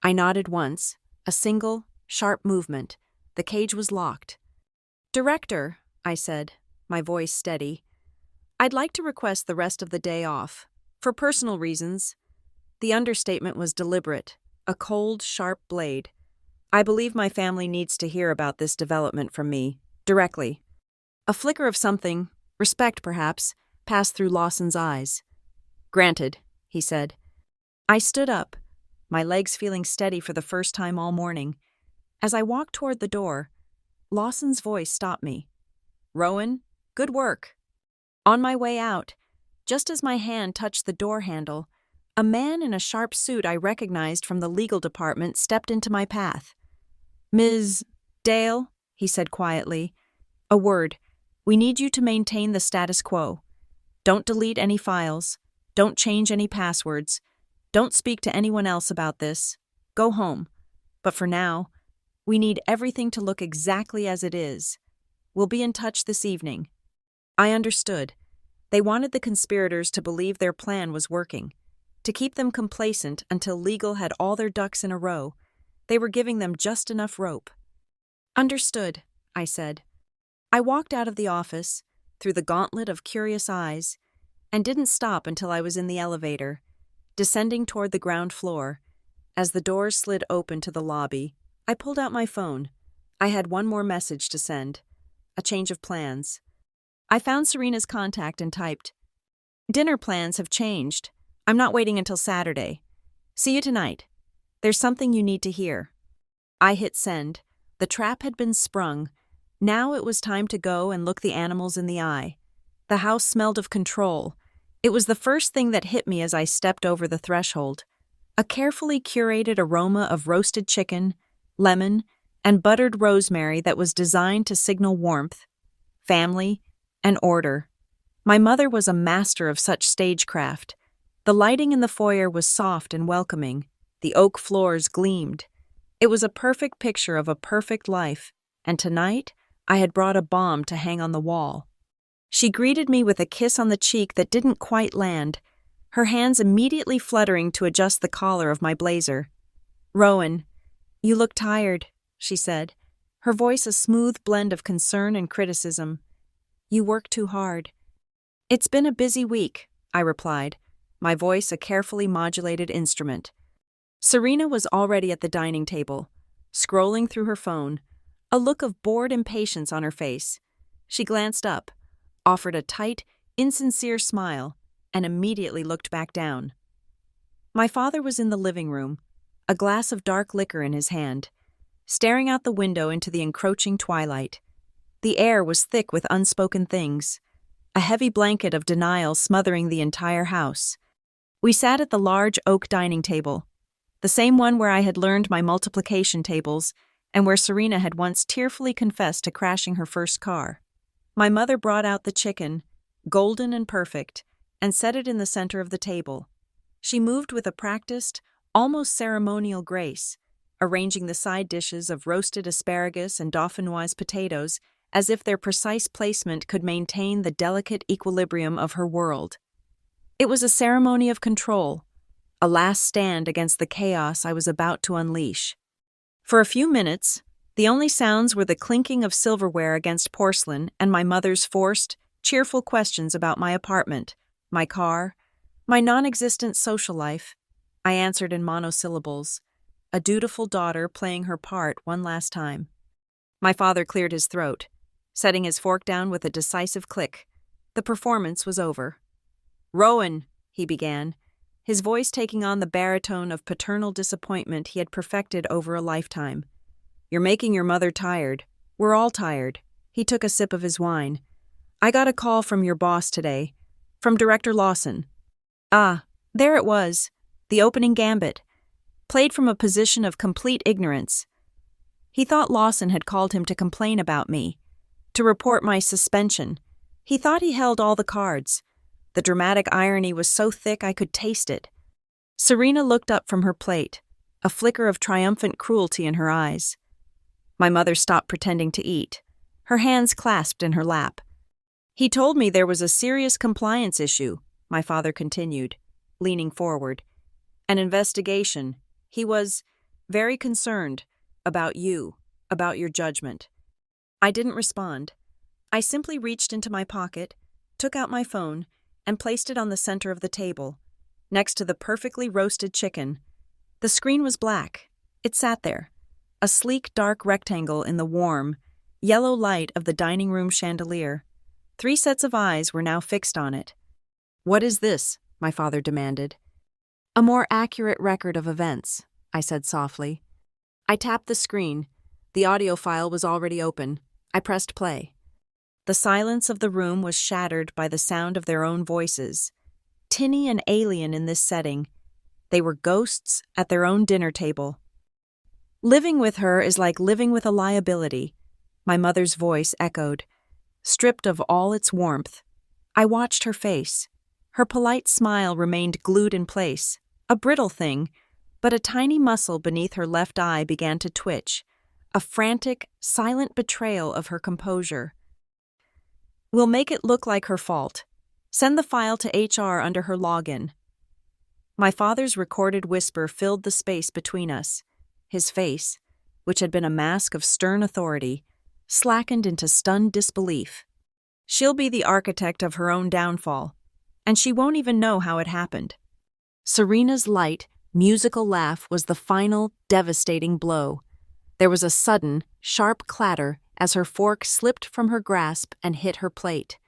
I nodded once, a single, sharp movement. The cage was locked. "Director," I said, my voice steady, "I'd like to request the rest of the day off. For personal reasons." The understatement was deliberate, a cold, sharp blade. "I believe my family needs to hear about this development from me, directly." A flicker of something, respect perhaps, passed through Lawson's eyes. "Granted," he said. I stood up, my legs feeling steady for the first time all morning. As I walked toward the door, Lawson's voice stopped me. "Rowan, good work." On my way out, just as my hand touched the door handle, a man in a sharp suit I recognized from the legal department stepped into my path. "Ms. Dale," he said quietly, "a word. We need you to maintain the status quo. Don't delete any files. Don't change any passwords. Don't speak to anyone else about this. Go home. But for now, we need everything to look exactly as it is. We'll be in touch this evening." I understood. They wanted the conspirators to believe their plan was working, to keep them complacent until legal had all their ducks in a row. They were giving them just enough rope. "Understood," I said. I walked out of the office, through the gauntlet of curious eyes, and didn't stop until I was in the elevator, descending toward the ground floor. As the doors slid open to the lobby, I pulled out my phone. I had one more message to send, a change of plans. I found Serena's contact and typed, "Dinner plans have changed. I'm not waiting until Saturday. See you tonight. There's something you need to hear." I hit send. The trap had been sprung. Now it was time to go and look the animals in the eye. The house smelled of control. It was the first thing that hit me as I stepped over the threshold. a carefully curated aroma of roasted chicken, lemon, and buttered rosemary that was designed to signal warmth, family, and order. My mother was a master of such stagecraft. The lighting in the foyer was soft and welcoming. The oak floors gleamed. It was a perfect picture of a perfect life, and tonight I had brought a bomb to hang on the wall. She greeted me with a kiss on the cheek that didn't quite land, her hands immediately fluttering to adjust the collar of my blazer. "Rowan, you look tired," she said, her voice a smooth blend of concern and criticism. "You work too hard." "It's been a busy week," I replied, my voice a carefully modulated instrument. Serena was already at the dining table, scrolling through her phone, a look of bored impatience on her face. She glanced up, offered a tight, insincere smile, and immediately looked back down. My father was in the living room, a glass of dark liquor in his hand, staring out the window into the encroaching twilight. The air was thick with unspoken things, a heavy blanket of denial smothering the entire house. We sat at the large oak dining table, the same one where I had learned my multiplication tables and where Serena had once tearfully confessed to crashing her first car. My mother brought out the chicken, golden and perfect, and set it in the center of the table. She moved with a practiced, almost ceremonial grace, arranging the side dishes of roasted asparagus and dauphinoise potatoes as if their precise placement could maintain the delicate equilibrium of her world. It was a ceremony of control, a last stand against the chaos I was about to unleash. For a few minutes, the only sounds were the clinking of silverware against porcelain and my mother's forced, cheerful questions about my apartment, my car, my non-existent social life. I answered in monosyllables, a dutiful daughter playing her part one last time. My father cleared his throat, setting his fork down with a decisive click. The performance was over. "Rowan," he began, his voice taking on the baritone of paternal disappointment he had perfected over a lifetime. "You're making your mother tired. We're all tired." He took a sip of his wine. "I got a call from your boss today, from Director Lawson." Ah, there it was, the opening gambit, played from a position of complete ignorance. He thought Lawson had called him to complain about me, to report my suspension. He thought he held all the cards. The dramatic irony was so thick I could taste it. Serena looked up from her plate, a flicker of triumphant cruelty in her eyes. My mother stopped pretending to eat, her hands clasped in her lap. "He told me there was a serious compliance issue," my father continued, leaning forward. "An investigation. He was very concerned about you, about your judgment." I didn't respond. I simply reached into my pocket, took out my phone, and placed it on the center of the table, next to the perfectly roasted chicken. The screen was black. It sat there, a sleek dark rectangle in the warm, yellow light of the dining room chandelier. 3 sets of eyes were now fixed on it. "What is this?" my father demanded. "A more accurate record of events," I said softly. I tapped the screen. The audio file was already open. I pressed play. The silence of the room was shattered by the sound of their own voices. Tinny and alien in this setting, they were ghosts at their own dinner table. "Living with her is like living with a liability," my mother's voice echoed, stripped of all its warmth. I watched her face. Her polite smile remained glued in place, a brittle thing, but a tiny muscle beneath her left eye began to twitch, a frantic, silent betrayal of her composure. "We'll make it look like her fault. Send the file to HR under her login." My father's recorded whisper filled the space between us. His face, which had been a mask of stern authority, slackened into stunned disbelief. "She'll be the architect of her own downfall, and she won't even know how it happened." Serena's light, musical laugh was the final, devastating blow. There was a sudden, sharp clatter as her fork slipped from her grasp and hit her plate.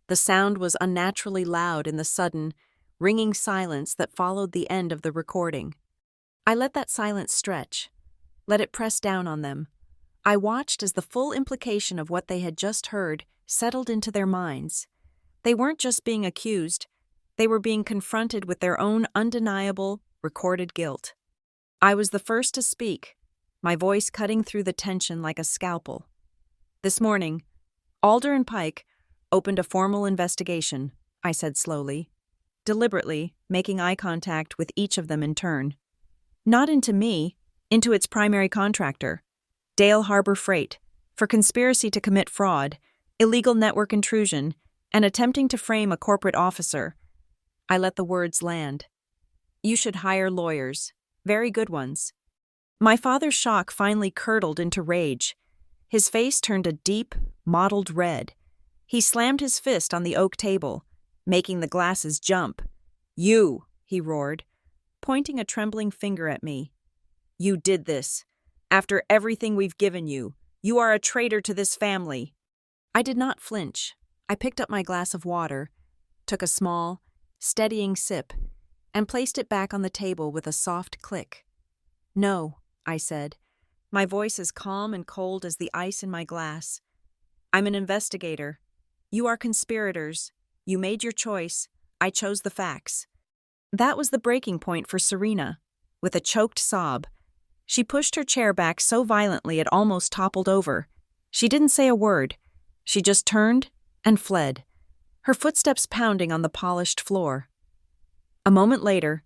The sound was unnaturally loud in the sudden, ringing silence that followed the end of the recording. I let that silence stretch, let it press down on them. I watched as the full implication of what they had just heard settled into their minds. They weren't just being accused, they were being confronted with their own undeniable, recorded guilt. I was the first to speak, my voice cutting through the tension like a scalpel. This morning, Alder and Pike opened a formal investigation, I said slowly, deliberately making eye contact with each of them in turn. Not into me, into its primary contractor, Dale Harbor Freight, for conspiracy to commit fraud, illegal network intrusion, and attempting to frame a corporate officer. I let the words land. You should hire lawyers, very good ones. My father's shock finally curdled into rage. His face turned a deep, mottled red. He slammed his fist on the oak table, making the glasses jump. You, he roared, pointing a trembling finger at me. You did this. After everything we've given you, you are a traitor to this family. I did not flinch. I picked up my glass of water, took a small, steadying sip, and placed it back on the table with a soft click. No, I said, my voice as calm and cold as the ice in my glass. I'm an investigator. You are conspirators. You made your choice. I chose the facts. That was the breaking point for Serena. With a choked sob, she pushed her chair back so violently it almost toppled over. She didn't say a word. She just turned and fled, her footsteps pounding on the polished floor. A moment later,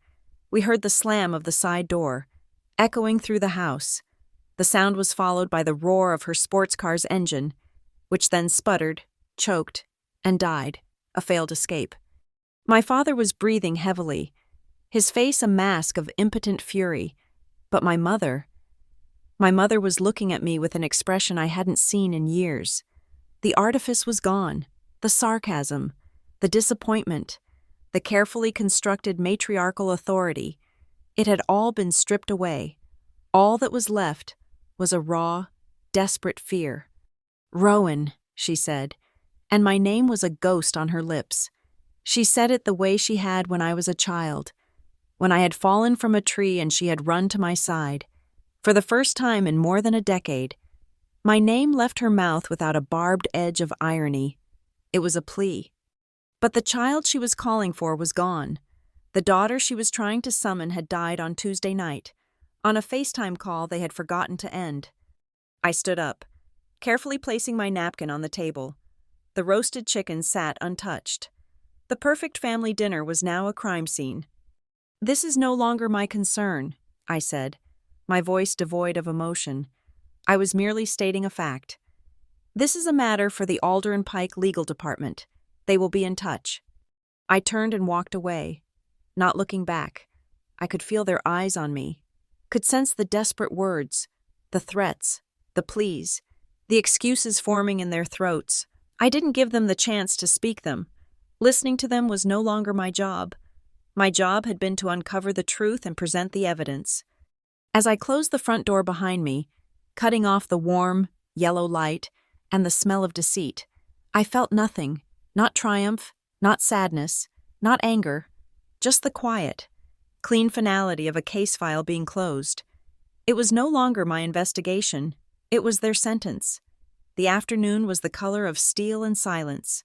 we heard the slam of the side door, echoing through the house. The sound was followed by the roar of her sports car's engine, which then sputtered, choked, and died, a failed escape. My father was breathing heavily, his face a mask of impotent fury, but my mother was looking at me with an expression I hadn't seen in years. The artifice was gone, the sarcasm, the disappointment, the carefully constructed matriarchal authority. It had all been stripped away. All that was left was a raw, desperate fear. Rowan, she said, and my name was a ghost on her lips. She said it the way she had when I was a child, when I had fallen from a tree and she had run to my side. For the first time in more than a decade, my name left her mouth without a barbed edge of irony. It was a plea. But the child she was calling for was gone. The daughter she was trying to summon had died on Tuesday night, on a FaceTime call they had forgotten to end. I stood up, carefully placing my napkin on the table. The roasted chicken sat untouched. The perfect family dinner was now a crime scene. This is no longer my concern, I said, my voice devoid of emotion. I was merely stating a fact. This is a matter for the Alder and Pike Legal Department. They will be in touch. I turned and walked away, not looking back. I could feel their eyes on me, could sense the desperate words, the threats, the pleas, the excuses forming in their throats. I didn't give them the chance to speak them. Listening to them was no longer my job. My job had been to uncover the truth and present the evidence. As I closed the front door behind me, cutting off the warm, yellow light and the smell of deceit, I felt nothing, not triumph, not sadness, not anger, just the quiet, clean finality of a case file being closed. It was no longer my investigation, it was their sentence. The afternoon was the color of steel and silence.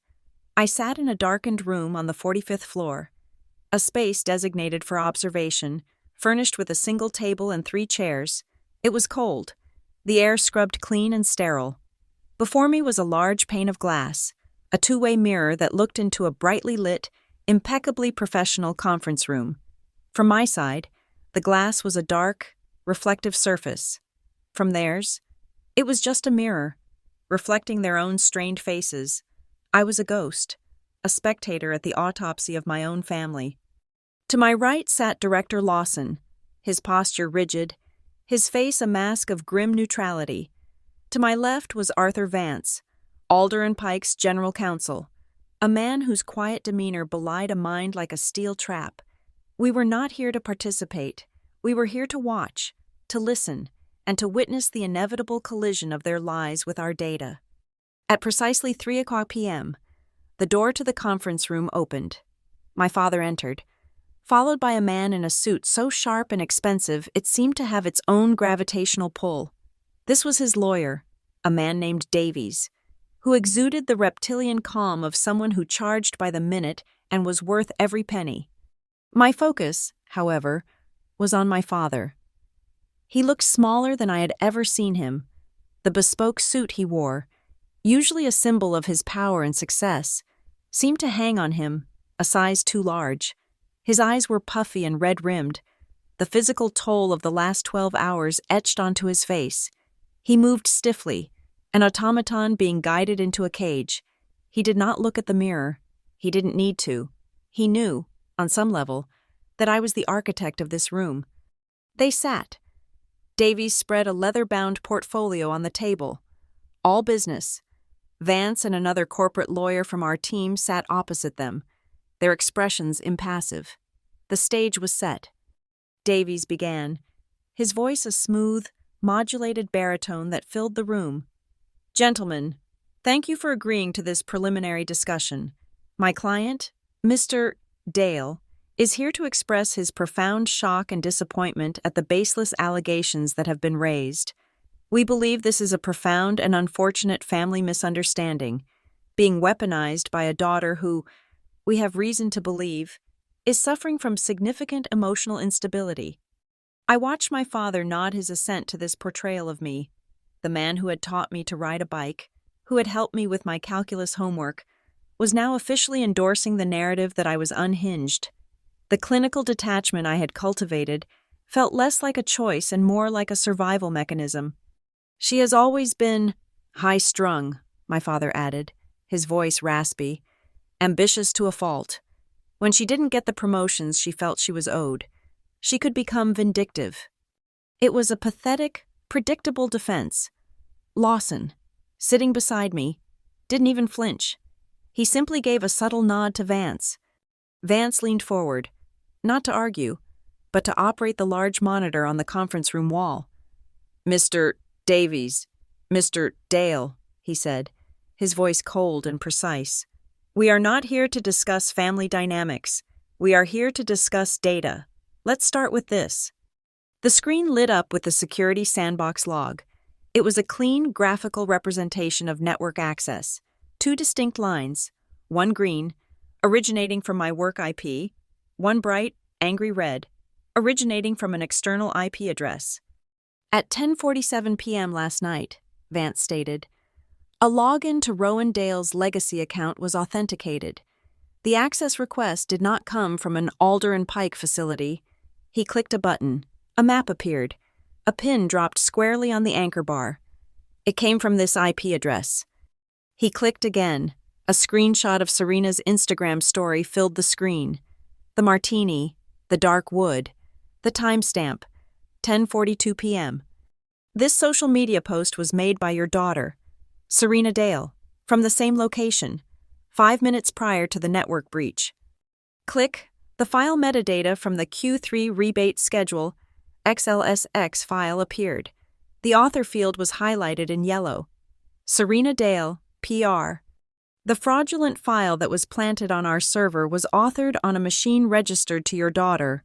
I sat in a darkened room on the 45th floor, a space designated for observation, furnished with a single table and 3 chairs. It was cold, the air scrubbed clean and sterile. Before me was a large pane of glass, a 2-way mirror that looked into a brightly lit, impeccably professional conference room. From my side, the glass was a dark, reflective surface. From theirs, it was just a mirror, reflecting their own strained faces. I was a ghost, a spectator at the autopsy of my own family. To my right sat Director Lawson, his posture rigid, his face a mask of grim neutrality. To my left was Arthur Vance, Alder and Pike's general counsel, a man whose quiet demeanor belied a mind like a steel trap. We were not here to participate. We were here to watch, to listen, and to witness the inevitable collision of their lies with our data. At precisely 3:00 p.m., the door to the conference room opened. My father entered, followed by a man in a suit so sharp and expensive it seemed to have its own gravitational pull. This was his lawyer, a man named Davies, who exuded the reptilian calm of someone who charged by the minute and was worth every penny. My focus, however, was on my father. He looked smaller than I had ever seen him. The bespoke suit he wore, usually a symbol of his power and success, seemed to hang on him, a size too large. His eyes were puffy and red-rimmed, the physical toll of the last 12 hours etched onto his face. He moved stiffly, an automaton being guided into a cage. He did not look at the mirror. He didn't need to. He knew, on some level, that I was the architect of this room. They sat. Davies spread a leather-bound portfolio on the table. All business. Vance and another corporate lawyer from our team sat opposite them, their expressions impassive. The stage was set. Davies began, his voice a smooth, modulated baritone that filled the room. "Gentlemen, thank you for agreeing to this preliminary discussion. My client, Mr. Dale, is here to express his profound shock and disappointment at the baseless allegations that have been raised. We believe this is a profound and unfortunate family misunderstanding, being weaponized by a daughter who, we have reason to believe, is suffering from significant emotional instability." I watched my father nod his assent to this portrayal of me, the man who had taught me to ride a bike, who had helped me with my calculus homework, was now officially endorsing the narrative that I was unhinged. The clinical detachment I had cultivated felt less like a choice and more like a survival mechanism. "She has always been high-strung," my father added, his voice raspy, "ambitious to a fault. When she didn't get the promotions she felt she was owed, she could become vindictive." It was a pathetic, predictable defense. Lawson, sitting beside me, didn't even flinch. He simply gave a subtle nod to Vance. Vance leaned forward, not to argue, but to operate the large monitor on the conference room wall. "Mr. Davies, Mr. Dale," he said, his voice cold and precise. "We are not here to discuss family dynamics. We are here to discuss data. Let's start with this." The screen lit up with the security sandbox log. It was a clean, graphical representation of network access. 2 distinct lines, one green, originating from my work IP, one bright, angry red, originating from an external IP address. "At 10:47 p.m. last night," Vance stated, "a login to Rowan Dale's legacy account was authenticated. The access request did not come from an Alder and Pike facility." He clicked a button. A map appeared. A pin dropped squarely on the anchor bar. "It came from this IP address." He clicked again. A screenshot of Serena's Instagram story filled the screen. The martini, the dark wood, the timestamp, 10:42 p.m. "This social media post was made by your daughter, Serena Dale, from the same location, 5 minutes prior to the network breach." Click. The file metadata from the Q3 rebate schedule XLSX file appeared. The author field was highlighted in yellow. Serena Dale, PR. "The fraudulent file that was planted on our server was authored on a machine registered to your daughter."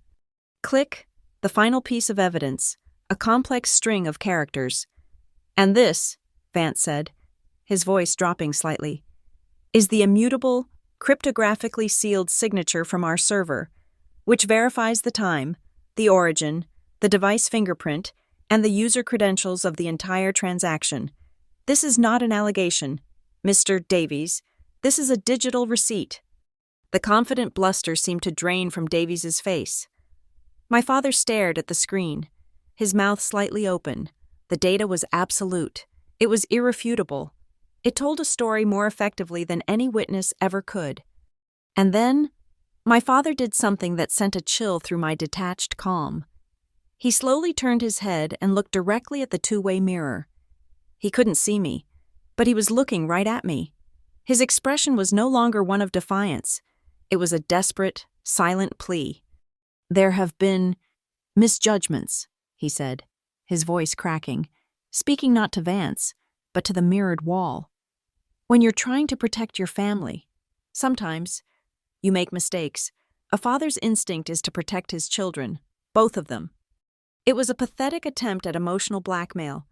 Click. The final piece of evidence, a complex string of characters. "And this," Vance said, his voice dropping slightly, "is the immutable, cryptographically sealed signature from our server, which verifies the time, the origin, the device fingerprint, and the user credentials of the entire transaction. This is not an allegation, Mr. Davies. This is a digital receipt." The confident bluster seemed to drain from Davies's face. My father stared at the screen, his mouth slightly open. The data was absolute. It was irrefutable. It told a story more effectively than any witness ever could. And then, my father did something that sent a chill through my detached calm. He slowly turned his head and looked directly at the two-way mirror. He couldn't see me, but he was looking right at me. His expression was no longer one of defiance. It was a desperate, silent plea. "There have been misjudgments," he said, his voice cracking, speaking not to Vance, but to the mirrored wall. "When you're trying to protect your family, sometimes you make mistakes. A father's instinct is to protect his children, both of them." It was a pathetic attempt at emotional blackmail,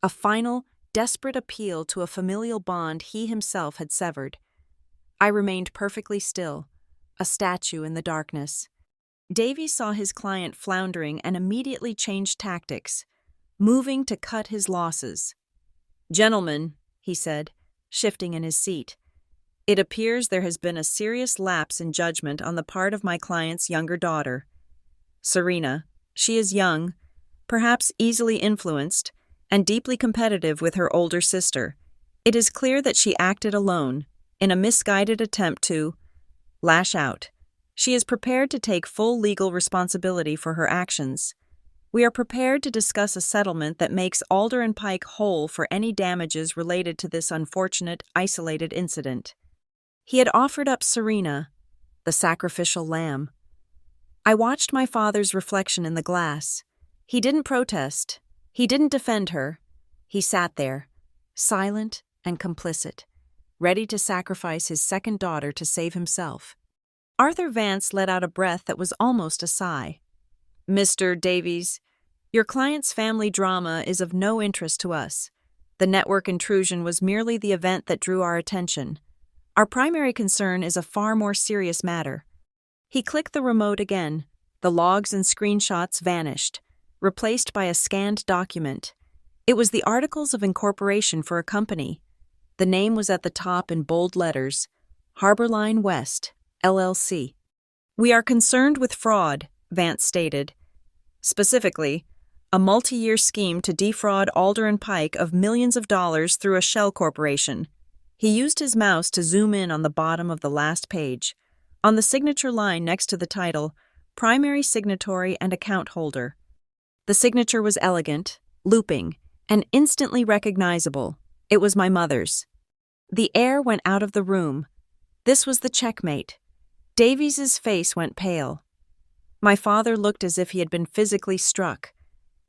a final, desperate appeal to a familial bond he himself had severed. I remained perfectly still, a statue in the darkness. Davy saw his client floundering and immediately changed tactics, moving to cut his losses. "Gentlemen," he said, shifting in his seat, "it appears there has been a serious lapse in judgment on the part of my client's younger daughter. Serena, she is young, perhaps easily influenced, and deeply competitive with her older sister. It is clear that she acted alone, in a misguided attempt to lash out. She is prepared to take full legal responsibility for her actions. We are prepared to discuss a settlement that makes Alder and Pike whole for any damages related to this unfortunate, isolated incident." He had offered up Serena, the sacrificial lamb. I watched my father's reflection in the glass. He didn't protest. He didn't defend her. He sat there, silent and complicit, ready to sacrifice his second daughter to save himself. Arthur Vance let out a breath that was almost a sigh. "Mr. Davies, your client's family drama is of no interest to us. The network intrusion was merely the event that drew our attention. Our primary concern is a far more serious matter." He clicked the remote again. The logs and screenshots vanished, replaced by a scanned document. It was the Articles of Incorporation for a company. The name was at the top in bold letters, Harborline West, LLC. "We are concerned with fraud," Vance stated. "Specifically, a multi-year scheme to defraud Alder and Pike of millions of dollars through a shell corporation." He used his mouse to zoom in on the bottom of the last page. On the signature line next to the title, "Primary Signatory and Account Holder." The signature was elegant, looping, and instantly recognizable. It was my mother's. The air went out of the room. This was the checkmate. Davies's face went pale. My father looked as if he had been physically struck.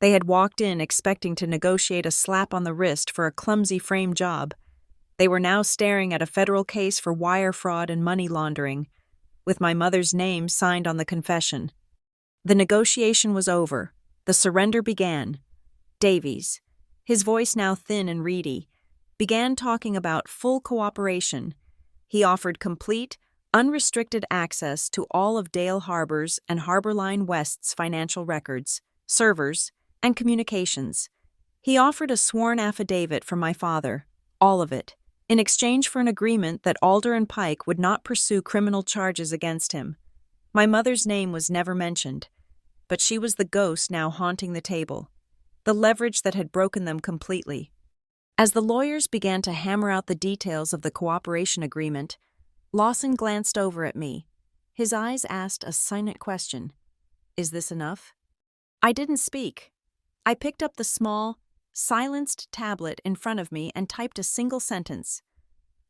They had walked in expecting to negotiate a slap on the wrist for a clumsy frame job. They were now staring at a federal case for wire fraud and money laundering, with my mother's name signed on the confession. The negotiation was over. The surrender began. Davies, his voice now thin and reedy, began talking about full cooperation. He offered complete, unrestricted access to all of Dale Harbor's and Harborline West's financial records, servers, and communications. He offered a sworn affidavit from my father, all of it, in exchange for an agreement that Alder and Pike would not pursue criminal charges against him. My mother's name was never mentioned, but she was the ghost now haunting the table, the leverage that had broken them completely. As the lawyers began to hammer out the details of the cooperation agreement, Lawson glanced over at me. His eyes asked a silent question. "Is this enough?" I didn't speak. I picked up the small, silenced tablet in front of me and typed a single sentence.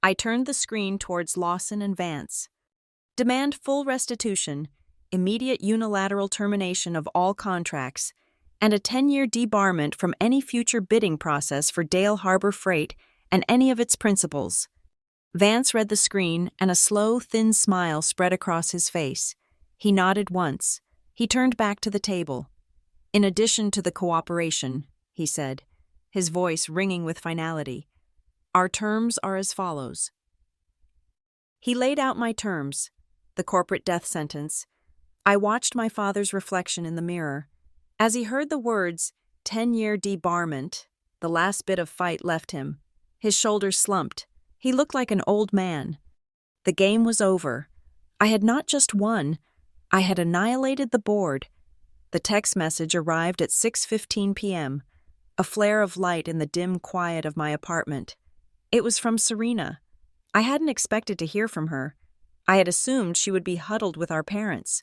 I turned the screen towards Lawson and Vance. "Demand full restitution, immediate unilateral termination of all contracts, and a 10-year debarment from any future bidding process for Dale Harbor Freight and any of its principals." Vance read the screen, and a slow, thin smile spread across his face. He nodded once. He turned back to the table. "In addition to the cooperation," he said, his voice ringing with finality, "our terms are as follows." He laid out my terms, the corporate death sentence. I watched my father's reflection in the mirror. As he heard the words, 10-year debarment, the last bit of fight left him. His shoulders slumped. He looked like an old man. The game was over. I had not just won, I had annihilated the board. The text message arrived at 6:15 p.m., a flare of light in the dim quiet of my apartment. It was from Serena. I hadn't expected to hear from her. I had assumed she would be huddled with our parents,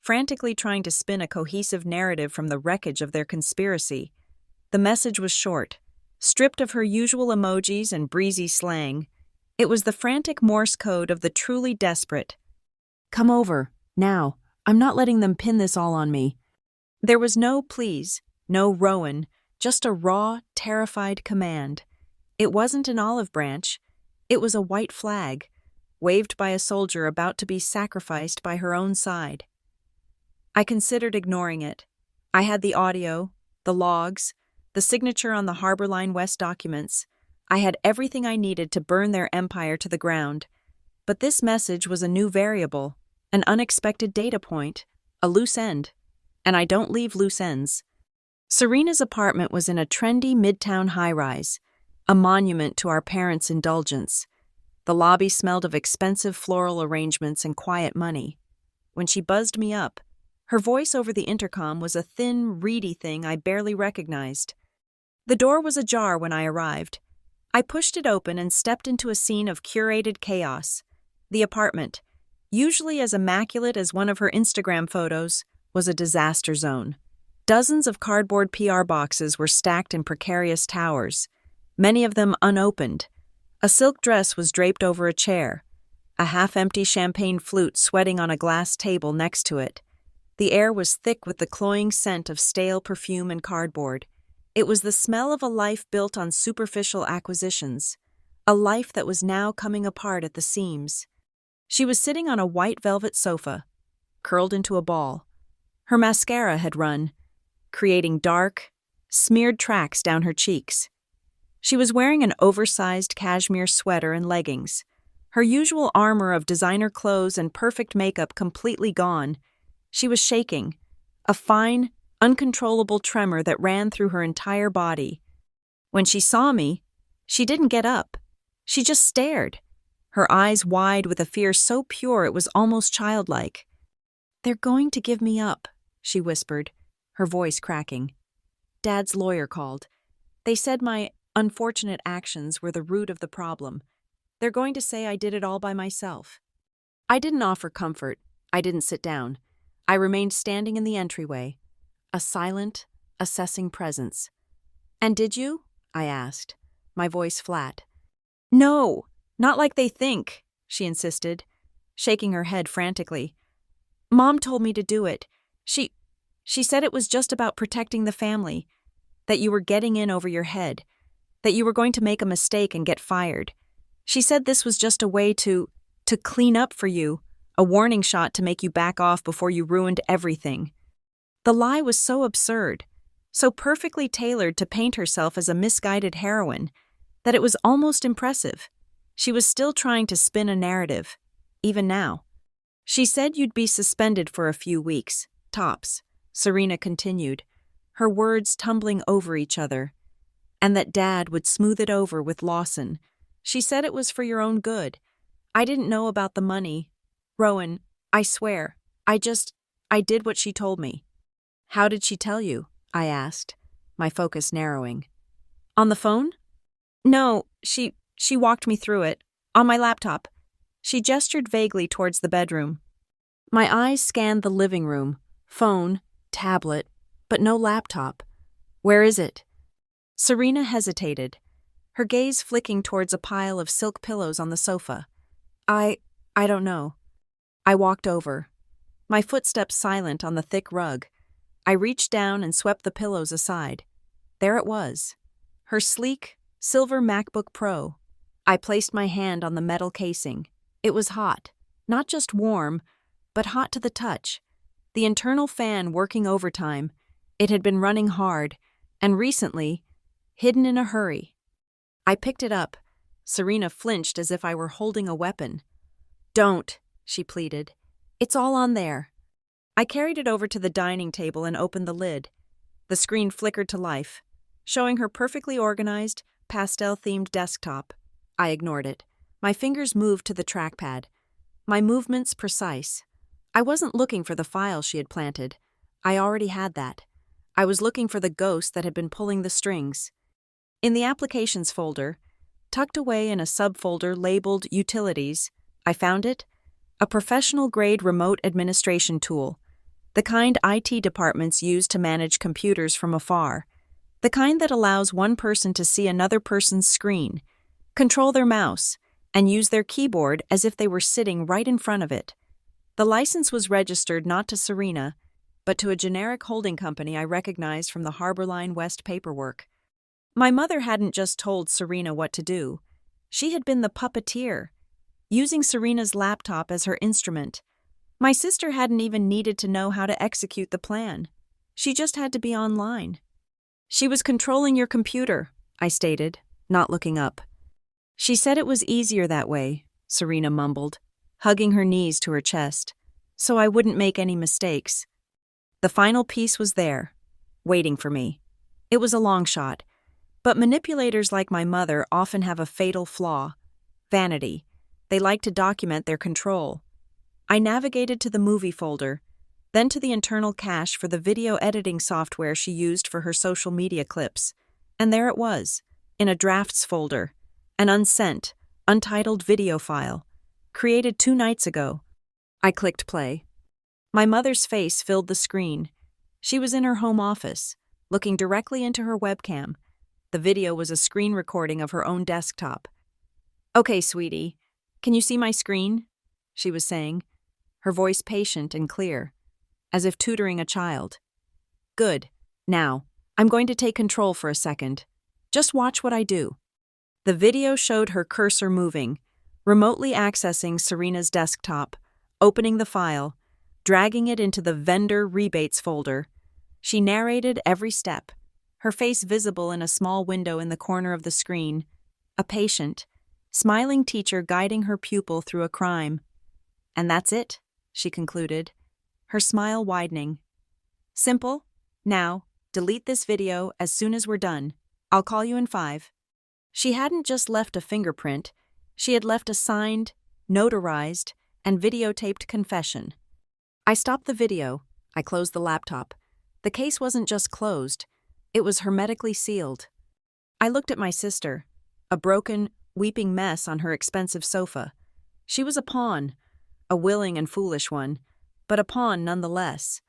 frantically trying to spin a cohesive narrative from the wreckage of their conspiracy. The message was short, stripped of her usual emojis and breezy slang. It was the frantic Morse code of the truly desperate. "Come over, now. I'm not letting them pin this all on me." There was no please, no Rowan, just a raw, terrified command. It wasn't an olive branch. It was a white flag, waved by a soldier about to be sacrificed by her own side. I considered ignoring it. I had the audio, the logs, the signature on the Harborline West documents. I had everything I needed to burn their empire to the ground. But this message was a new variable, an unexpected data point, A loose end. And I don't leave loose ends. Serena's apartment was in a trendy midtown high-rise, a monument to our parents' indulgence. The lobby smelled of expensive floral arrangements and quiet money. When she buzzed me up, her voice over the intercom was a thin, reedy thing I barely recognized. The door was ajar when I arrived. I pushed it open and stepped into a scene of curated chaos. The apartment, usually as immaculate as one of her Instagram photos, was a disaster zone. Dozens of cardboard PR boxes were stacked in precarious towers, many of them unopened. A silk dress was draped over a chair, a half-empty champagne flute sweating on a glass table next to it. The air was thick with the cloying scent of stale perfume and cardboard. It was the smell of a life built on superficial acquisitions, a life that was now coming apart at the seams. She was sitting on a white velvet sofa, curled into a ball. Her mascara had run, creating dark, smeared tracks down her cheeks. She was wearing an oversized cashmere sweater and leggings, her usual armor of designer clothes and perfect makeup completely gone. She was shaking, a fine, uncontrollable tremor that ran through her entire body. When she saw me, she didn't get up. She just stared, her eyes wide with a fear so pure it was almost childlike. "They're going to give me up," she whispered, her voice cracking. "Dad's lawyer called. They said my unfortunate actions were the root of the problem. They're going to say I did it all by myself." I didn't offer comfort. I didn't sit down. I remained standing in the entryway, a silent, assessing presence. "And did you?" I asked, my voice flat. "No, not like they think," she insisted, shaking her head frantically. "Mom told me to do it. She said it was just about protecting the family, that you were getting in over your head, that you were going to make a mistake and get fired. She said this was just a way to clean up for you, a warning shot to make you back off before you ruined everything." The lie was so absurd, so perfectly tailored to paint herself as a misguided heroine, that it was almost impressive. She was still trying to spin a narrative, even now. "She said you'd be suspended for a few weeks, tops," Serena continued, her words tumbling over each other, "and that Dad would smooth it over with Lawson. She said it was for your own good. I didn't know about the money. Rowan, I swear, I did what she told me." "How did she tell you?" I asked, my focus narrowing. "On the phone?" "No, she walked me through it, on my laptop." She gestured vaguely towards the bedroom. My eyes scanned the living room, phone, tablet, but no laptop. "Where is it?" Serena hesitated, her gaze flicking towards a pile of silk pillows on the sofa. I don't know." I walked over, my footsteps silent on the thick rug. I reached down and swept the pillows aside. There it was, her sleek, silver MacBook Pro. I placed my hand on the metal casing. It was hot, not just warm, but hot to the touch. The internal fan working overtime. It had been running hard, and recently, hidden in a hurry. I picked it up. Serena flinched as if I were holding a weapon. "Don't," she pleaded. "It's all on there." I carried it over to the dining table and opened the lid. The screen flickered to life, showing her perfectly organized, pastel-themed desktop. I ignored it. My fingers moved to the trackpad, my movements precise. I wasn't looking for the file she had planted. I already had that. I was looking for the ghost that had been pulling the strings. In the Applications folder, tucked away in a subfolder labeled Utilities, I found it, a professional-grade remote administration tool, the kind IT departments use to manage computers from afar, the kind that allows one person to see another person's screen, control their mouse, and use their keyboard as if they were sitting right in front of it. The license was registered not to Serena, but to a generic holding company I recognized from the Harborline West paperwork. My mother hadn't just told Serena what to do. She had been the puppeteer, using Serena's laptop as her instrument. My sister hadn't even needed to know how to execute the plan. She just had to be online. "She was controlling your computer," I stated, not looking up. "She said it was easier that way," Serena mumbled, hugging her knees to her chest, "so I wouldn't make any mistakes." The final piece was there, waiting for me. It was a long shot, but manipulators like my mother often have a fatal flaw: vanity. They like to document their control. I navigated to the movie folder, then to the internal cache for the video editing software she used for her social media clips. And there it was, in a drafts folder, an unsent, untitled video file, created 2 nights ago. I clicked play. My mother's face filled the screen. She was in her home office, looking directly into her webcam. The video was a screen recording of her own desktop. "Okay, sweetie, can you see my screen?" she was saying, her voice patient and clear, as if tutoring a child. "Good. Now, I'm going to take control for a second. Just watch what I do." The video showed her cursor moving, remotely accessing Serena's desktop, opening the file, dragging it into the vendor rebates folder. She narrated every step, her face visible in a small window in the corner of the screen, a patient, smiling teacher guiding her pupil through a crime. "And that's it," she concluded, her smile widening. "Simple. Now, delete this video as soon as we're done. I'll call you in 5. She hadn't just left a fingerprint, she had left a signed, notarized, and videotaped confession. I stopped the video. I closed the laptop. The case wasn't just closed, it was hermetically sealed. I looked at my sister, a broken, weeping mess on her expensive sofa. She was a pawn, a willing and foolish one, but a pawn nonetheless.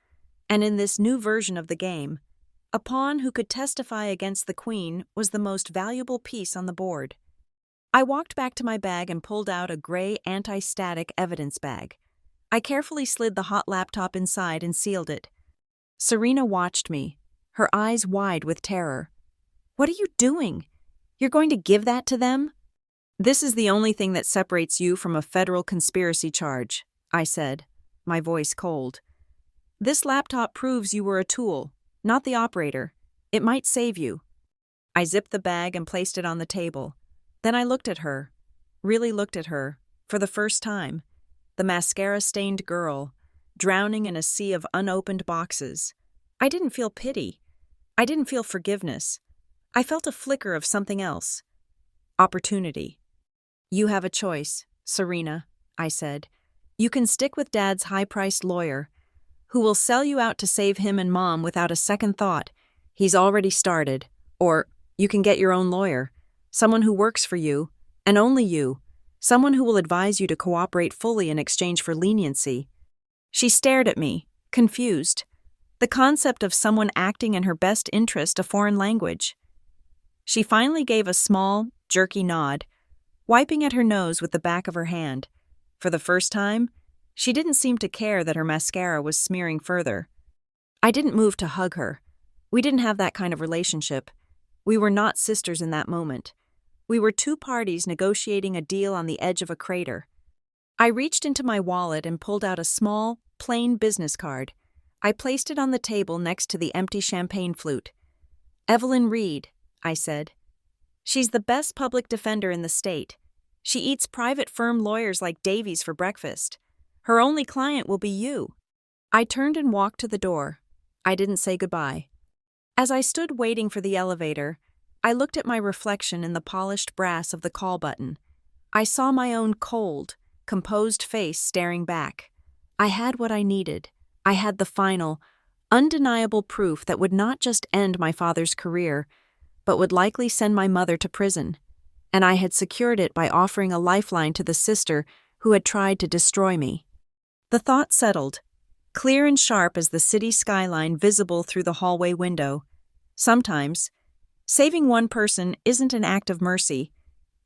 And in this new version of the game, a pawn who could testify against the queen was the most valuable piece on the board. I walked back to my bag and pulled out a gray anti-static evidence bag. I carefully slid the hot laptop inside and sealed it. Serena watched me, her eyes wide with terror. "What are you doing? You're going to give that to them?" "This is the only thing that separates you from a federal conspiracy charge," I said, my voice cold. "This laptop proves you were a tool, not the operator. It might save you." I zipped the bag and placed it on the table. Then I looked at her, really looked at her, for the first time. The mascara-stained girl, drowning in a sea of unopened boxes. I didn't feel pity. I didn't feel forgiveness. I felt a flicker of something else. Opportunity. "You have a choice, Serena," I said. "You can stick with Dad's high-priced lawyer, who will sell you out to save him and Mom without a second thought. He's already started. Or you can get your own lawyer, someone who works for you, and only you, someone who will advise you to cooperate fully in exchange for leniency." She stared at me, confused. The concept of someone acting in her best interest a foreign language. She finally gave a small, jerky nod, wiping at her nose with the back of her hand. For the first time, she didn't seem to care that her mascara was smearing further. I didn't move to hug her. We didn't have that kind of relationship. We were not sisters in that moment. We were 2 parties negotiating a deal on the edge of a crater. I reached into my wallet and pulled out a small, plain business card. I placed it on the table next to the empty champagne flute. "Evelyn Reed," I said. "She's the best public defender in the state. She eats private firm lawyers like Davies for breakfast. Her only client will be you." I turned and walked to the door. I didn't say goodbye. As I stood waiting for the elevator, I looked at my reflection in the polished brass of the call button. I saw my own cold, composed face staring back. I had what I needed. I had the final, undeniable proof that would not just end my father's career, but would likely send my mother to prison. And I had secured it by offering a lifeline to the sister who had tried to destroy me. The thought settled, clear and sharp as the city skyline visible through the hallway window. Sometimes, saving one person isn't an act of mercy.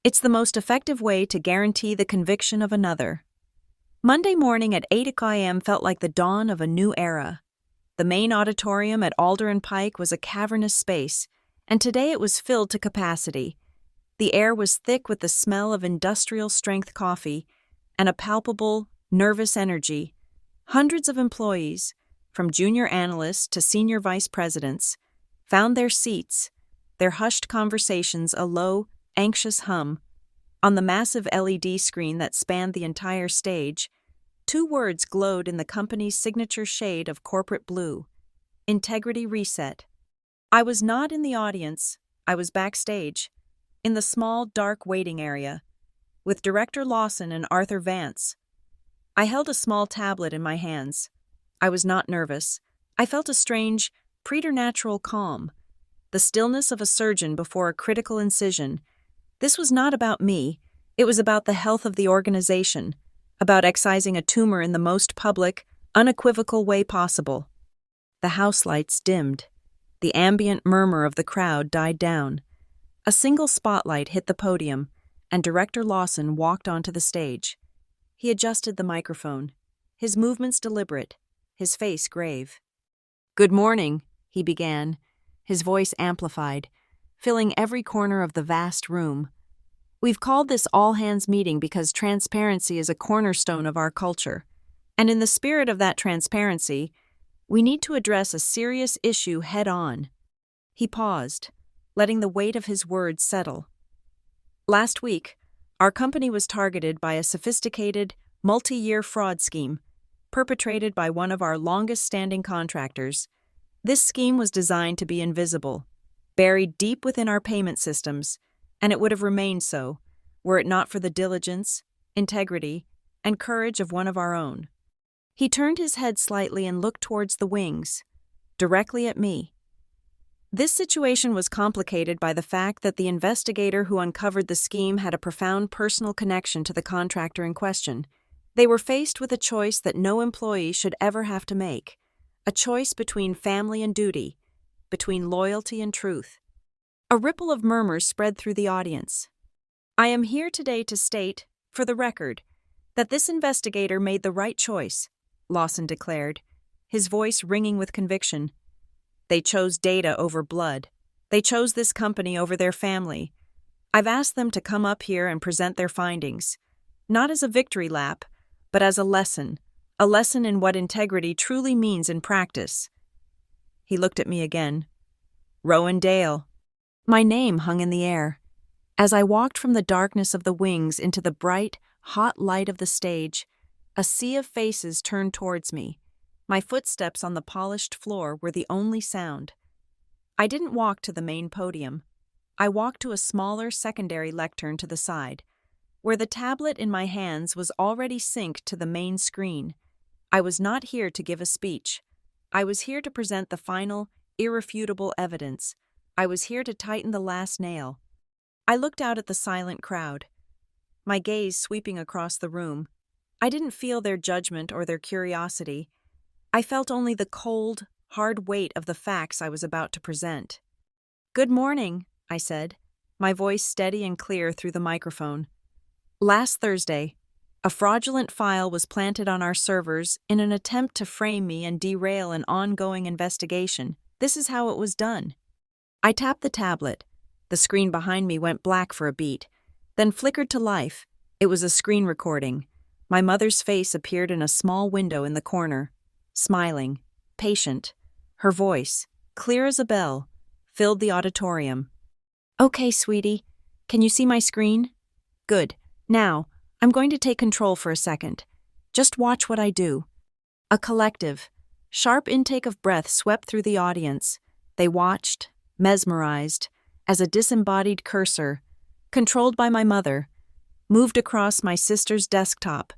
It's the most effective way to guarantee the conviction of another. Monday morning at 8 a.m. felt like the dawn of a new era. The main auditorium at Alder & Pike was a cavernous space, and today it was filled to capacity. The air was thick with the smell of industrial-strength coffee and a palpable, nervous energy. Hundreds of employees, from junior analysts to senior vice presidents, found their seats, their hushed conversations a low, anxious hum. On the massive LED screen that spanned the entire stage, 2 words glowed in the company's signature shade of corporate blue: Integrity Reset. I was not in the audience, I was backstage, in the small, dark waiting area, with Director Lawson and Arthur Vance. I held a small tablet in my hands. I was not nervous. I felt a strange, preternatural calm, the stillness of a surgeon before a critical incision. This was not about me, it was about the health of the organization, about excising a tumor in the most public, unequivocal way possible. The house lights dimmed. The ambient murmur of the crowd died down. A single spotlight hit the podium, and Director Lawson walked onto the stage. He adjusted the microphone, his movements deliberate, his face grave. "Good morning," he began, his voice amplified, filling every corner of the vast room. "We've called this all-hands meeting because transparency is a cornerstone of our culture. And in the spirit of that transparency, we need to address a serious issue head-on." He paused, letting the weight of his words settle. "Last week, our company was targeted by a sophisticated, multi-year fraud scheme, perpetrated by one of our longest-standing contractors. This scheme was designed to be invisible, buried deep within our payment systems, and it would have remained so, were it not for the diligence, integrity, and courage of one of our own." He turned his head slightly and looked towards the wings, directly at me. This situation was complicated by the fact that the investigator who uncovered the scheme had a profound personal connection to the contractor in question. They were faced with a choice that no employee should ever have to make, a choice between family and duty, between loyalty and truth. A ripple of murmurs spread through the audience. "I am here today to state, for the record, that this investigator made the right choice," Lawson declared, his voice ringing with conviction. "They chose data over blood. They chose this company over their family. I've asked them to come up here and present their findings, not as a victory lap, but as a lesson in what integrity truly means in practice." He looked at me again. "Rowan Dale." My name hung in the air. As I walked from the darkness of the wings into the bright, hot light of the stage, a sea of faces turned towards me. My footsteps on the polished floor were the only sound. I didn't walk to the main podium. I walked to a smaller secondary lectern to the side, where the tablet in my hands was already synced to the main screen. I was not here to give a speech. I was here to present the final, irrefutable evidence. I was here to tighten the last nail. I looked out at the silent crowd, my gaze sweeping across the room. I didn't feel their judgment or their curiosity. I felt only the cold, hard weight of the facts I was about to present. "Good morning," I said, my voice steady and clear through the microphone. "Last Thursday, a fraudulent file was planted on our servers in an attempt to frame me and derail an ongoing investigation. This is how it was done." I tapped the tablet. The screen behind me went black for a beat, then flickered to life. It was a screen recording. My mother's face appeared in a small window in the corner, smiling, patient. Her voice, clear as a bell, filled the auditorium. "Okay, sweetie, can you see my screen? Good. Now, I'm going to take control for a second. Just watch what I do." A collective, sharp intake of breath swept through the audience. They watched, mesmerized, as a disembodied cursor, controlled by my mother, moved across my sister's desktop,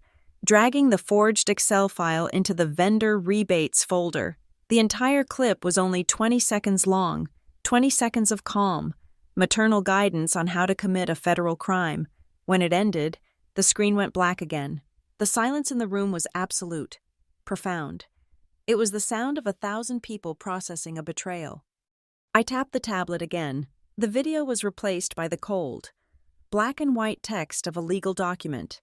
dragging the forged Excel file into the vendor rebates folder. The entire clip was only 20 seconds long, 20 seconds of calm, maternal guidance on how to commit a federal crime. When it ended, the screen went black again. The silence in the room was absolute, profound. It was the sound of 1,000 people processing a betrayal. I tapped the tablet again. The video was replaced by the cold, black and white text of a legal document.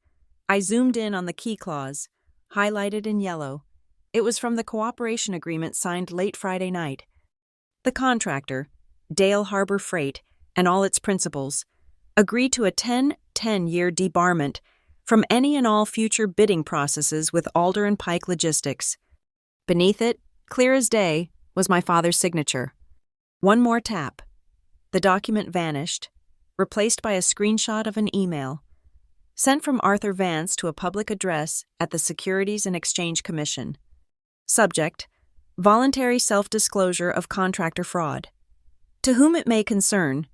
I zoomed in on the key clause, highlighted in yellow. It was from the cooperation agreement signed late Friday night. The contractor, Dale Harbor Freight, and all its principals, agreed to a 10-year debarment from any and all future bidding processes with Alder and Pike Logistics. Beneath it, clear as day, was my father's signature. One more tap. The document vanished, replaced by a screenshot of an email, sent from Arthur Vance to a public address at the Securities and Exchange Commission. Subject: Voluntary self-disclosure of contractor fraud. To whom it may concern,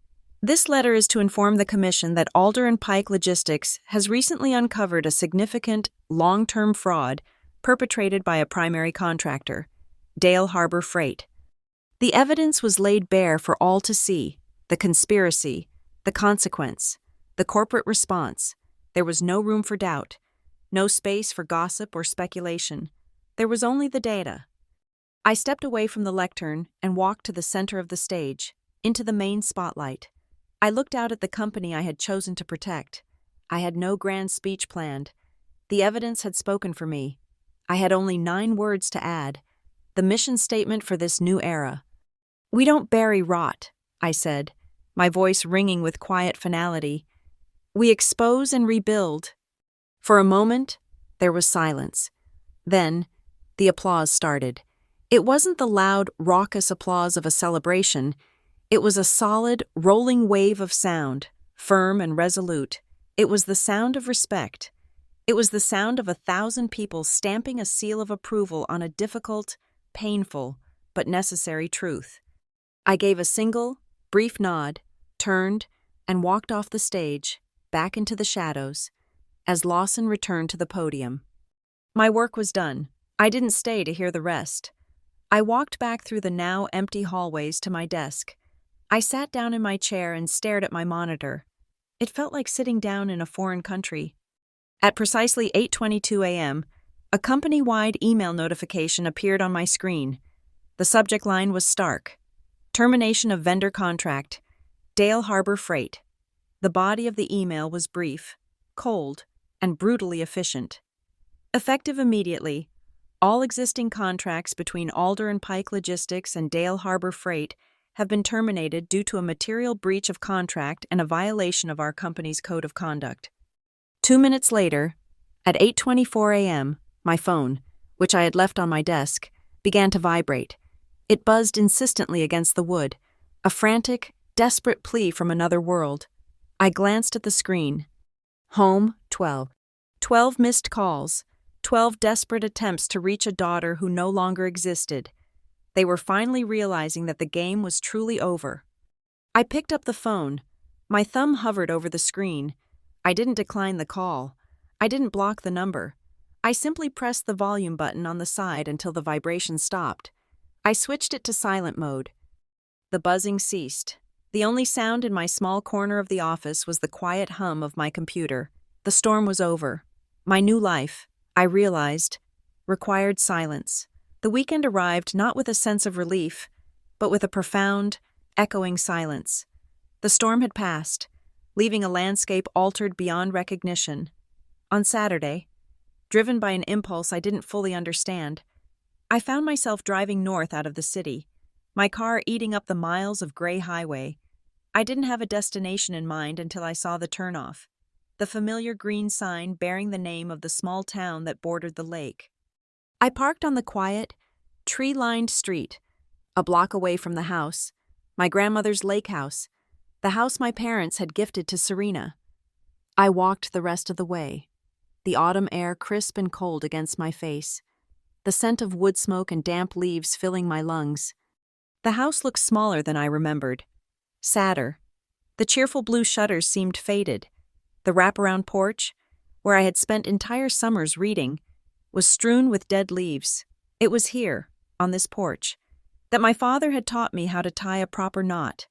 this letter is to inform the Commission that Alder and Pike Logistics has recently uncovered a significant, long-term fraud perpetrated by a primary contractor, Dale Harbor Freight. The evidence was laid bare for all to see: the conspiracy, the consequence, the corporate response. There was no room for doubt, no space for gossip or speculation. There was only the data. I stepped away from the lectern and walked to the center of the stage, into the main spotlight. I looked out at the company I had chosen to protect. I had no grand speech planned. The evidence had spoken for me. I had only 9 words to add: the mission statement for this new era. "We don't bury rot," I said, my voice ringing with quiet finality. "We expose and rebuild." For a moment, there was silence. Then, the applause started. It wasn't the loud, raucous applause of a celebration. It was a solid, rolling wave of sound, firm and resolute. It was the sound of respect. It was the sound of 1,000 people stamping a seal of approval on a difficult, painful, but necessary truth. I gave a single, brief nod, turned, and walked off the stage, back into the shadows, as Lawson returned to the podium. My work was done. I didn't stay to hear the rest. I walked back through the now empty hallways to my desk. I sat down in my chair and stared at my monitor. It felt like sitting down in a foreign country. At precisely 8:22 a.m., a company-wide email notification appeared on my screen. The subject line was stark: termination of vendor contract, Dale Harbor Freight. The body of the email was brief, cold, and brutally efficient. Effective immediately, all existing contracts between Alder and Pike Logistics and Dale Harbor Freight have been terminated due to a material breach of contract and a violation of our company's code of conduct. 2 minutes later, at 8:24 a.m., my phone, which I had left on my desk, began to vibrate. It buzzed insistently against the wood, a frantic, desperate plea from another world. I glanced at the screen. Home, 12. 12 missed calls, 12 desperate attempts to reach a daughter who no longer existed. They were finally realizing that the game was truly over. I picked up the phone. My thumb hovered over the screen. I didn't decline the call. I didn't block the number. I simply pressed the volume button on the side until the vibration stopped. I switched it to silent mode. The buzzing ceased. The only sound in my small corner of the office was the quiet hum of my computer. The storm was over. My new life, I realized, required silence. The weekend arrived not with a sense of relief, but with a profound, echoing silence. The storm had passed, leaving a landscape altered beyond recognition. On Saturday, driven by an impulse I didn't fully understand, I found myself driving north out of the city, my car eating up the miles of gray highway. I didn't have a destination in mind until I saw the turnoff, the familiar green sign bearing the name of the small town that bordered the lake. I parked on the quiet, tree-lined street, a block away from the house, my grandmother's lake house, the house my parents had gifted to Serena. I walked the rest of the way, the autumn air crisp and cold against my face, the scent of wood smoke and damp leaves filling my lungs. The house looked smaller than I remembered, sadder. The cheerful blue shutters seemed faded. The wraparound porch, where I had spent entire summers reading, was strewn with dead leaves. It was here, on this porch, that my father had taught me how to tie a proper knot,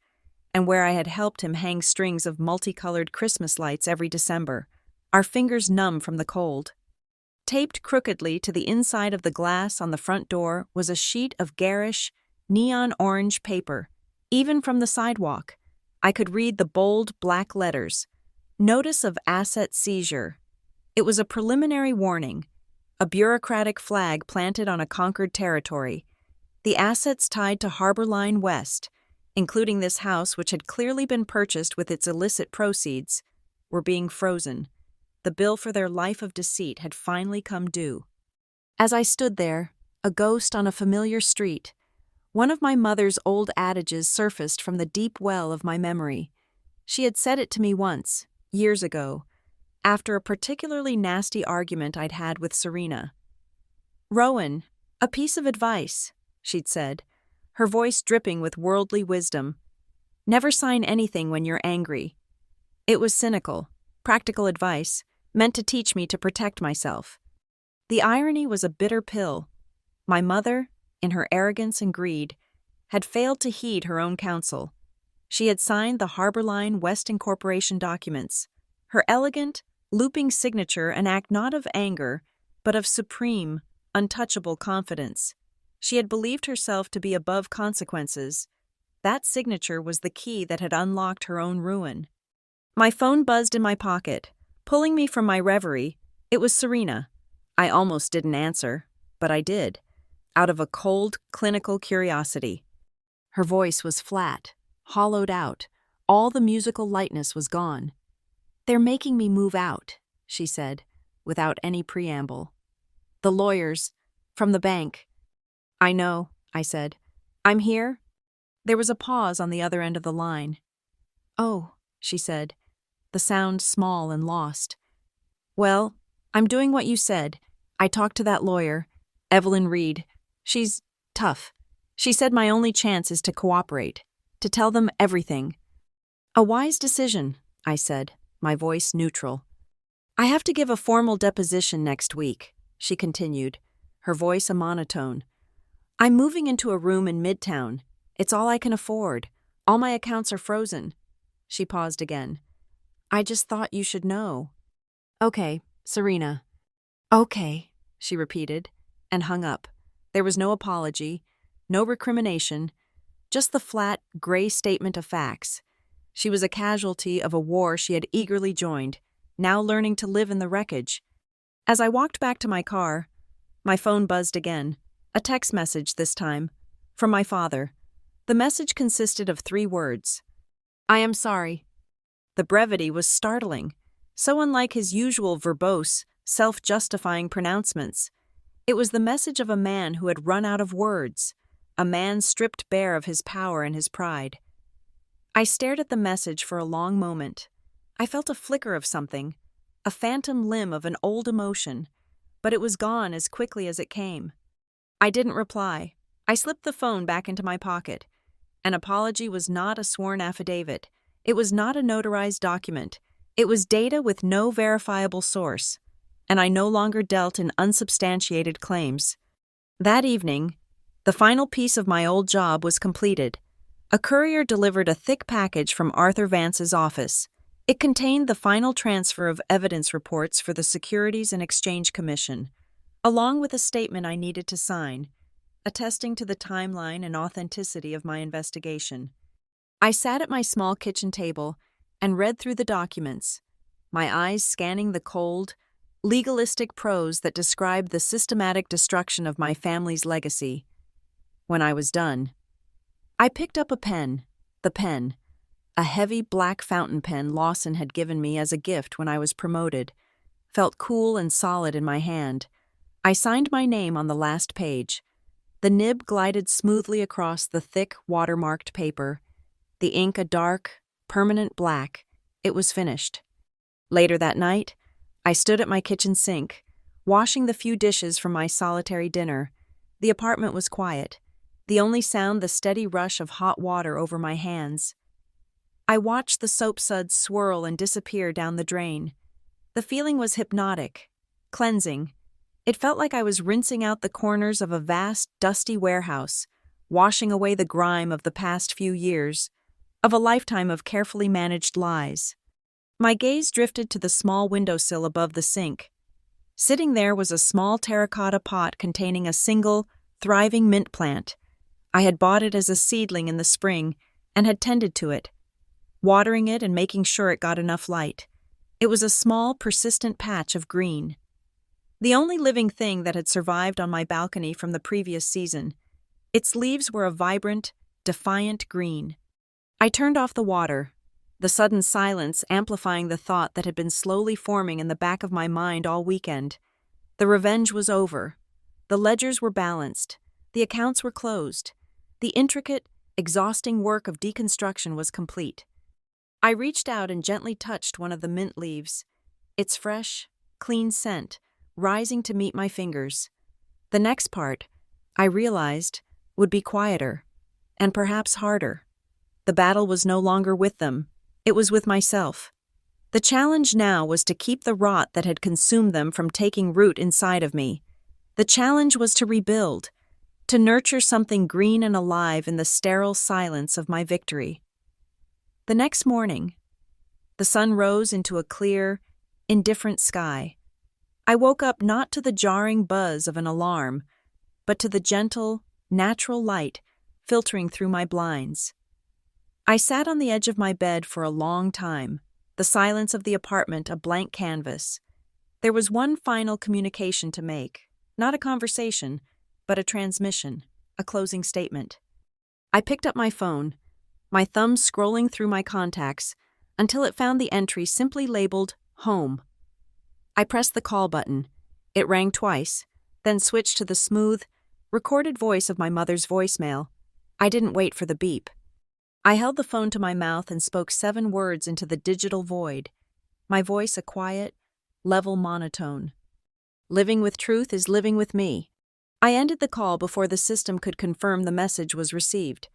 and where I had helped him hang strings of multicolored Christmas lights every December, our fingers numb from the cold. Taped crookedly to the inside of the glass on the front door was a sheet of garish, neon orange paper. Even from the sidewalk, I could read the bold black letters: Notice of Asset Seizure. It was a preliminary warning, a bureaucratic flag planted on a conquered territory. The assets tied to Harbor Line West, including this house which had clearly been purchased with its illicit proceeds, were being frozen. The bill for their life of deceit had finally come due. As I stood there, a ghost on a familiar street, one of my mother's old adages surfaced from the deep well of my memory. She had said it to me once, years ago, after a particularly nasty argument I'd had with Serena. "Rowan, a piece of advice. she'd said, her voice dripping with worldly wisdom. Never sign anything when you're angry. It was cynical, practical advice, meant to teach me to protect myself. The irony was a bitter pill. My mother, in her arrogance and greed, had failed to heed her own counsel. She had signed the Harborline West Incorporation documents, her elegant, looping signature an act not of anger, but of supreme, untouchable confidence. She had believed herself to be above consequences. That signature was the key that had unlocked her own ruin. My phone buzzed in my pocket. Pulling me from my reverie, it was Serena. I almost didn't answer, but I did, out of a cold, clinical curiosity. Her voice was flat, hollowed out. All the musical lightness was gone. "They're making me move out," she said, without any preamble. "The lawyers, from the bank." "I know," I said. "I'm here." There was a pause on the other end of the line. "Oh," she said, the sound small and lost. "Well, I'm doing what you said. I talked to that lawyer, Evelyn Reed. She's tough. She said my only chance is to cooperate, to tell them everything." "A wise decision," I said, my voice neutral. "I have to give a formal deposition next week," she continued, her voice a monotone. "I'm moving into a room in Midtown. It's all I can afford. All my accounts are frozen." She paused again. "I just thought you should know." "Okay, Serena." "Okay," she repeated, and hung up. There was no apology, no recrimination, just the flat, gray statement of facts. She was a casualty of a war she had eagerly joined, now learning to live in the wreckage. As I walked back to my car, my phone buzzed again, a text message this time, from my father. The message consisted of 3 words. "I am sorry." The brevity was startling, so unlike his usual verbose, self-justifying pronouncements. It was the message of a man who had run out of words, a man stripped bare of his power and his pride. I stared at the message for a long moment. I felt a flicker of something, a phantom limb of an old emotion, but it was gone as quickly as it came. I didn't reply. I slipped the phone back into my pocket. An apology was not a sworn affidavit. It was not a notarized document. It was data with no verifiable source, and I no longer dealt in unsubstantiated claims. That evening, the final piece of my old job was completed. A courier delivered a thick package from Arthur Vance's office. It contained the final transfer of evidence reports for the Securities and Exchange Commission, along with a statement I needed to sign, attesting to the timeline and authenticity of my investigation. I sat at my small kitchen table and read through the documents, my eyes scanning the cold, legalistic prose that described the systematic destruction of my family's legacy. When I was done, I picked up a pen, a heavy black fountain pen Lawson had given me as a gift when I was promoted, felt cool and solid in my hand. I signed my name on the last page. The nib glided smoothly across the thick, watermarked paper, the ink a dark, permanent black. It was finished. Later that night, I stood at my kitchen sink, washing the few dishes from my solitary dinner. The apartment was quiet, the only sound the steady rush of hot water over my hands. I watched the soap suds swirl and disappear down the drain. The feeling was hypnotic, cleansing. It felt like I was rinsing out the corners of a vast, dusty warehouse, washing away the grime of the past few years, of a lifetime of carefully managed lies. My gaze drifted to the small windowsill above the sink. Sitting there was a small terracotta pot containing a single, thriving mint plant. I had bought it as a seedling in the spring and had tended to it, watering it and making sure it got enough light. It was a small, persistent patch of green. The only living thing that had survived on my balcony from the previous season. Its leaves were a vibrant, defiant green. I turned off the water, the sudden silence amplifying the thought that had been slowly forming in the back of my mind all weekend. The revenge was over. The ledgers were balanced. The accounts were closed. The intricate, exhausting work of deconstruction was complete. I reached out and gently touched one of the mint leaves, its fresh, clean scent rising to meet my fingers. The next part, I realized, would be quieter, and perhaps harder. The battle was no longer with them, it was with myself. The challenge now was to keep the rot that had consumed them from taking root inside of me. The challenge was to rebuild, to nurture something green and alive in the sterile silence of my victory. The next morning, the sun rose into a clear, indifferent sky. I woke up not to the jarring buzz of an alarm, but to the gentle, natural light filtering through my blinds. I sat on the edge of my bed for a long time, the silence of the apartment a blank canvas. There was one final communication to make, not a conversation, but a transmission, a closing statement. I picked up my phone, my thumb scrolling through my contacts until it found the entry simply labeled Home. I pressed the call button. It rang twice, then switched to the smooth, recorded voice of my mother's voicemail. I didn't wait for the beep. I held the phone to my mouth and spoke 7 words into the digital void, my voice a quiet, level monotone. Living with truth is living with me. I ended the call before the system could confirm the message was received.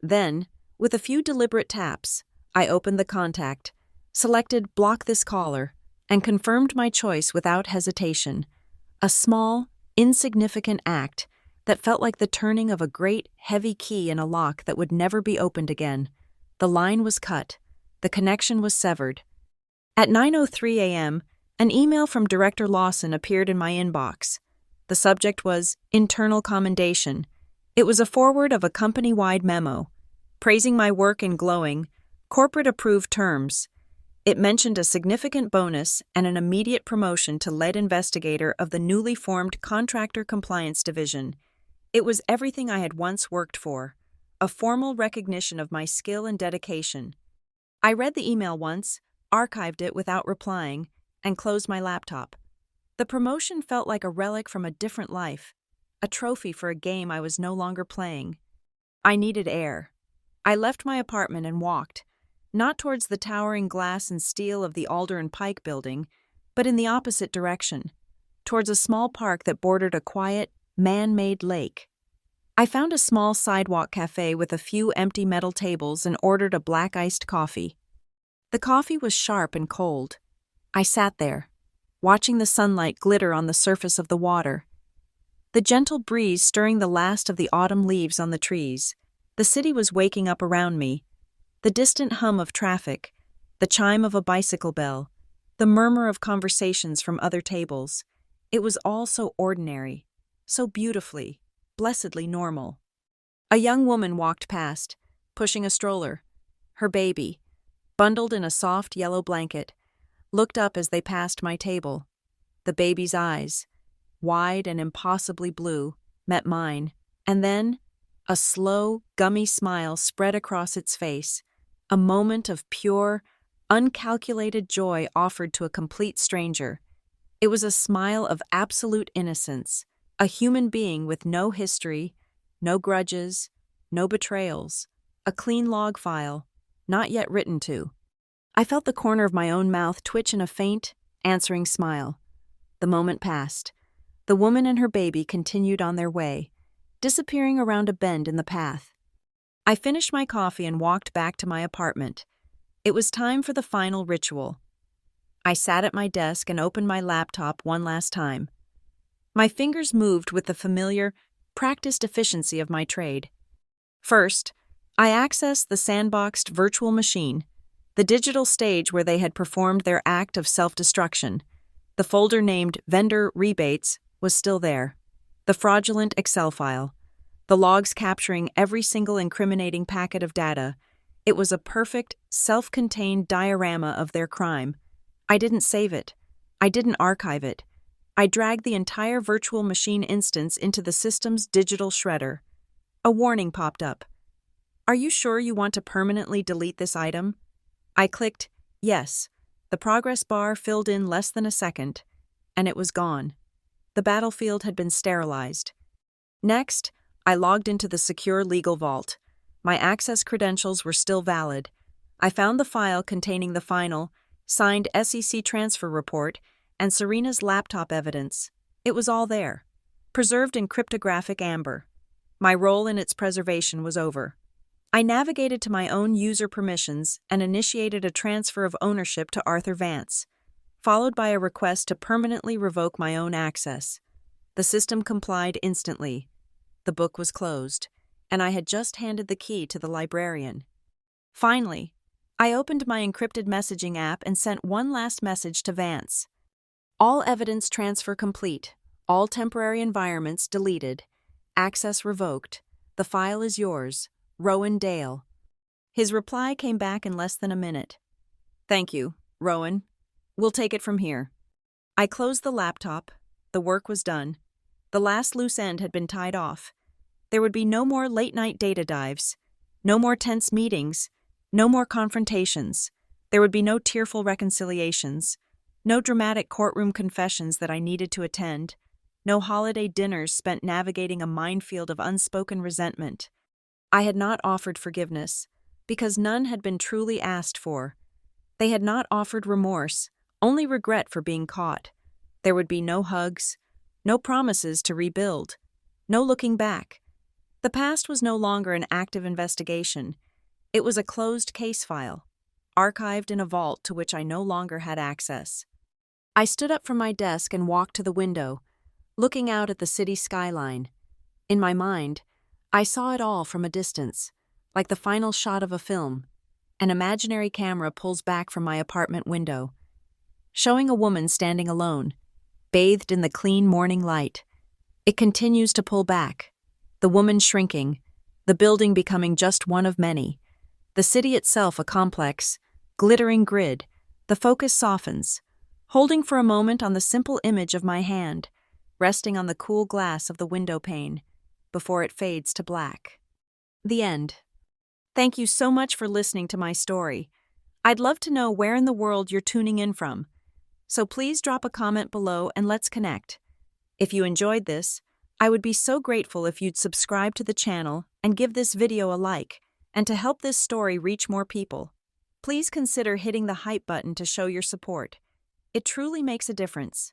Then, with a few deliberate taps, I opened the contact, selected Block this caller, and confirmed my choice without hesitation. A small, insignificant act that felt like the turning of a great, heavy key in a lock that would never be opened again. The line was cut. The connection was severed. At 9:03 a.m., an email from Director Lawson appeared in my inbox. The subject was Internal Commendation. It was a forward of a company-wide memo, praising my work in glowing, corporate-approved terms. It mentioned a significant bonus and an immediate promotion to lead investigator of the newly formed Contractor Compliance Division. It was everything I had once worked for, a formal recognition of my skill and dedication. I read the email once, archived it without replying, and closed my laptop. The promotion felt like a relic from a different life, a trophy for a game I was no longer playing. I needed air. I left my apartment and walked, not towards the towering glass and steel of the Alder and Pike building, but in the opposite direction, towards a small park that bordered a quiet, man-made lake. I found a small sidewalk cafe with a few empty metal tables and ordered a black iced coffee. The coffee was sharp and cold. I sat there, watching the sunlight glitter on the surface of the water. The gentle breeze stirring the last of the autumn leaves on the trees. The city was waking up around me. The distant hum of traffic, the chime of a bicycle bell, the murmur of conversations from other tables. It was all so ordinary, so beautifully, blessedly normal. A young woman walked past, pushing a stroller. Her baby, bundled in a soft yellow blanket, looked up as they passed my table. The baby's eyes, wide and impossibly blue, met mine, and then a slow, gummy smile spread across its face, a moment of pure, uncalculated joy offered to a complete stranger. It was a smile of absolute innocence, a human being with no history, no grudges, no betrayals, a clean log file, not yet written to. I felt the corner of my own mouth twitch in a faint, answering smile. The moment passed. The woman and her baby continued on their way, disappearing around a bend in the path. I finished my coffee and walked back to my apartment. It was time for the final ritual. I sat at my desk and opened my laptop one last time. My fingers moved with the familiar, practiced efficiency of my trade. First, I accessed the sandboxed virtual machine, the digital stage where they had performed their act of self-destruction. The folder named Vendor Rebates was still there. The fraudulent Excel file. The logs capturing every single incriminating packet of data. It was a perfect, self-contained diorama of their crime. I didn't save it. I didn't archive it. I dragged the entire virtual machine instance into the system's digital shredder. A warning popped up. Are you sure you want to permanently delete this item? I clicked yes. The progress bar filled in less than a second, and it was gone. The battlefield had been sterilized. Next, I logged into the secure legal vault. My access credentials were still valid. I found the file containing the final, signed SEC transfer report and Serena's laptop evidence. It was all there, preserved in cryptographic amber. My role in its preservation was over. I navigated to my own user permissions and initiated a transfer of ownership to Arthur Vance, followed by a request to permanently revoke my own access. The system complied instantly. The book was closed, and I had just handed the key to the librarian. Finally, I opened my encrypted messaging app and sent one last message to Vance. All evidence transfer complete, all temporary environments deleted, access revoked, the file is yours, Rowan Dale. His reply came back in less than a minute. Thank you, Rowan. We'll take it from here. I closed the laptop. The work was done. The last loose end had been tied off. There would be no more late-night data dives, no more tense meetings, no more confrontations. There would be no tearful reconciliations, no dramatic courtroom confessions that I needed to attend, no holiday dinners spent navigating a minefield of unspoken resentment. I had not offered forgiveness, because none had been truly asked for. They had not offered remorse, only regret for being caught. There would be no hugs, no promises to rebuild, no looking back. The past was no longer an active investigation. It was a closed case file, archived in a vault to which I no longer had access. I stood up from my desk and walked to the window, looking out at the city skyline. In my mind, I saw it all from a distance, like the final shot of a film. An imaginary camera pulls back from my apartment window, showing a woman standing alone, bathed in the clean morning light. It continues to pull back, the woman shrinking, the building becoming just one of many, the city itself a complex, glittering grid. The focus softens, holding for a moment on the simple image of my hand, resting on the cool glass of the window pane, before it fades to black. The end. Thank you so much for listening to my story. I'd love to know where in the world you're tuning in from, so please drop a comment below and let's connect. If you enjoyed this, I would be so grateful if you'd subscribe to the channel and give this video a like, and to help this story reach more people, please consider hitting the hype button to show your support. It truly makes a difference.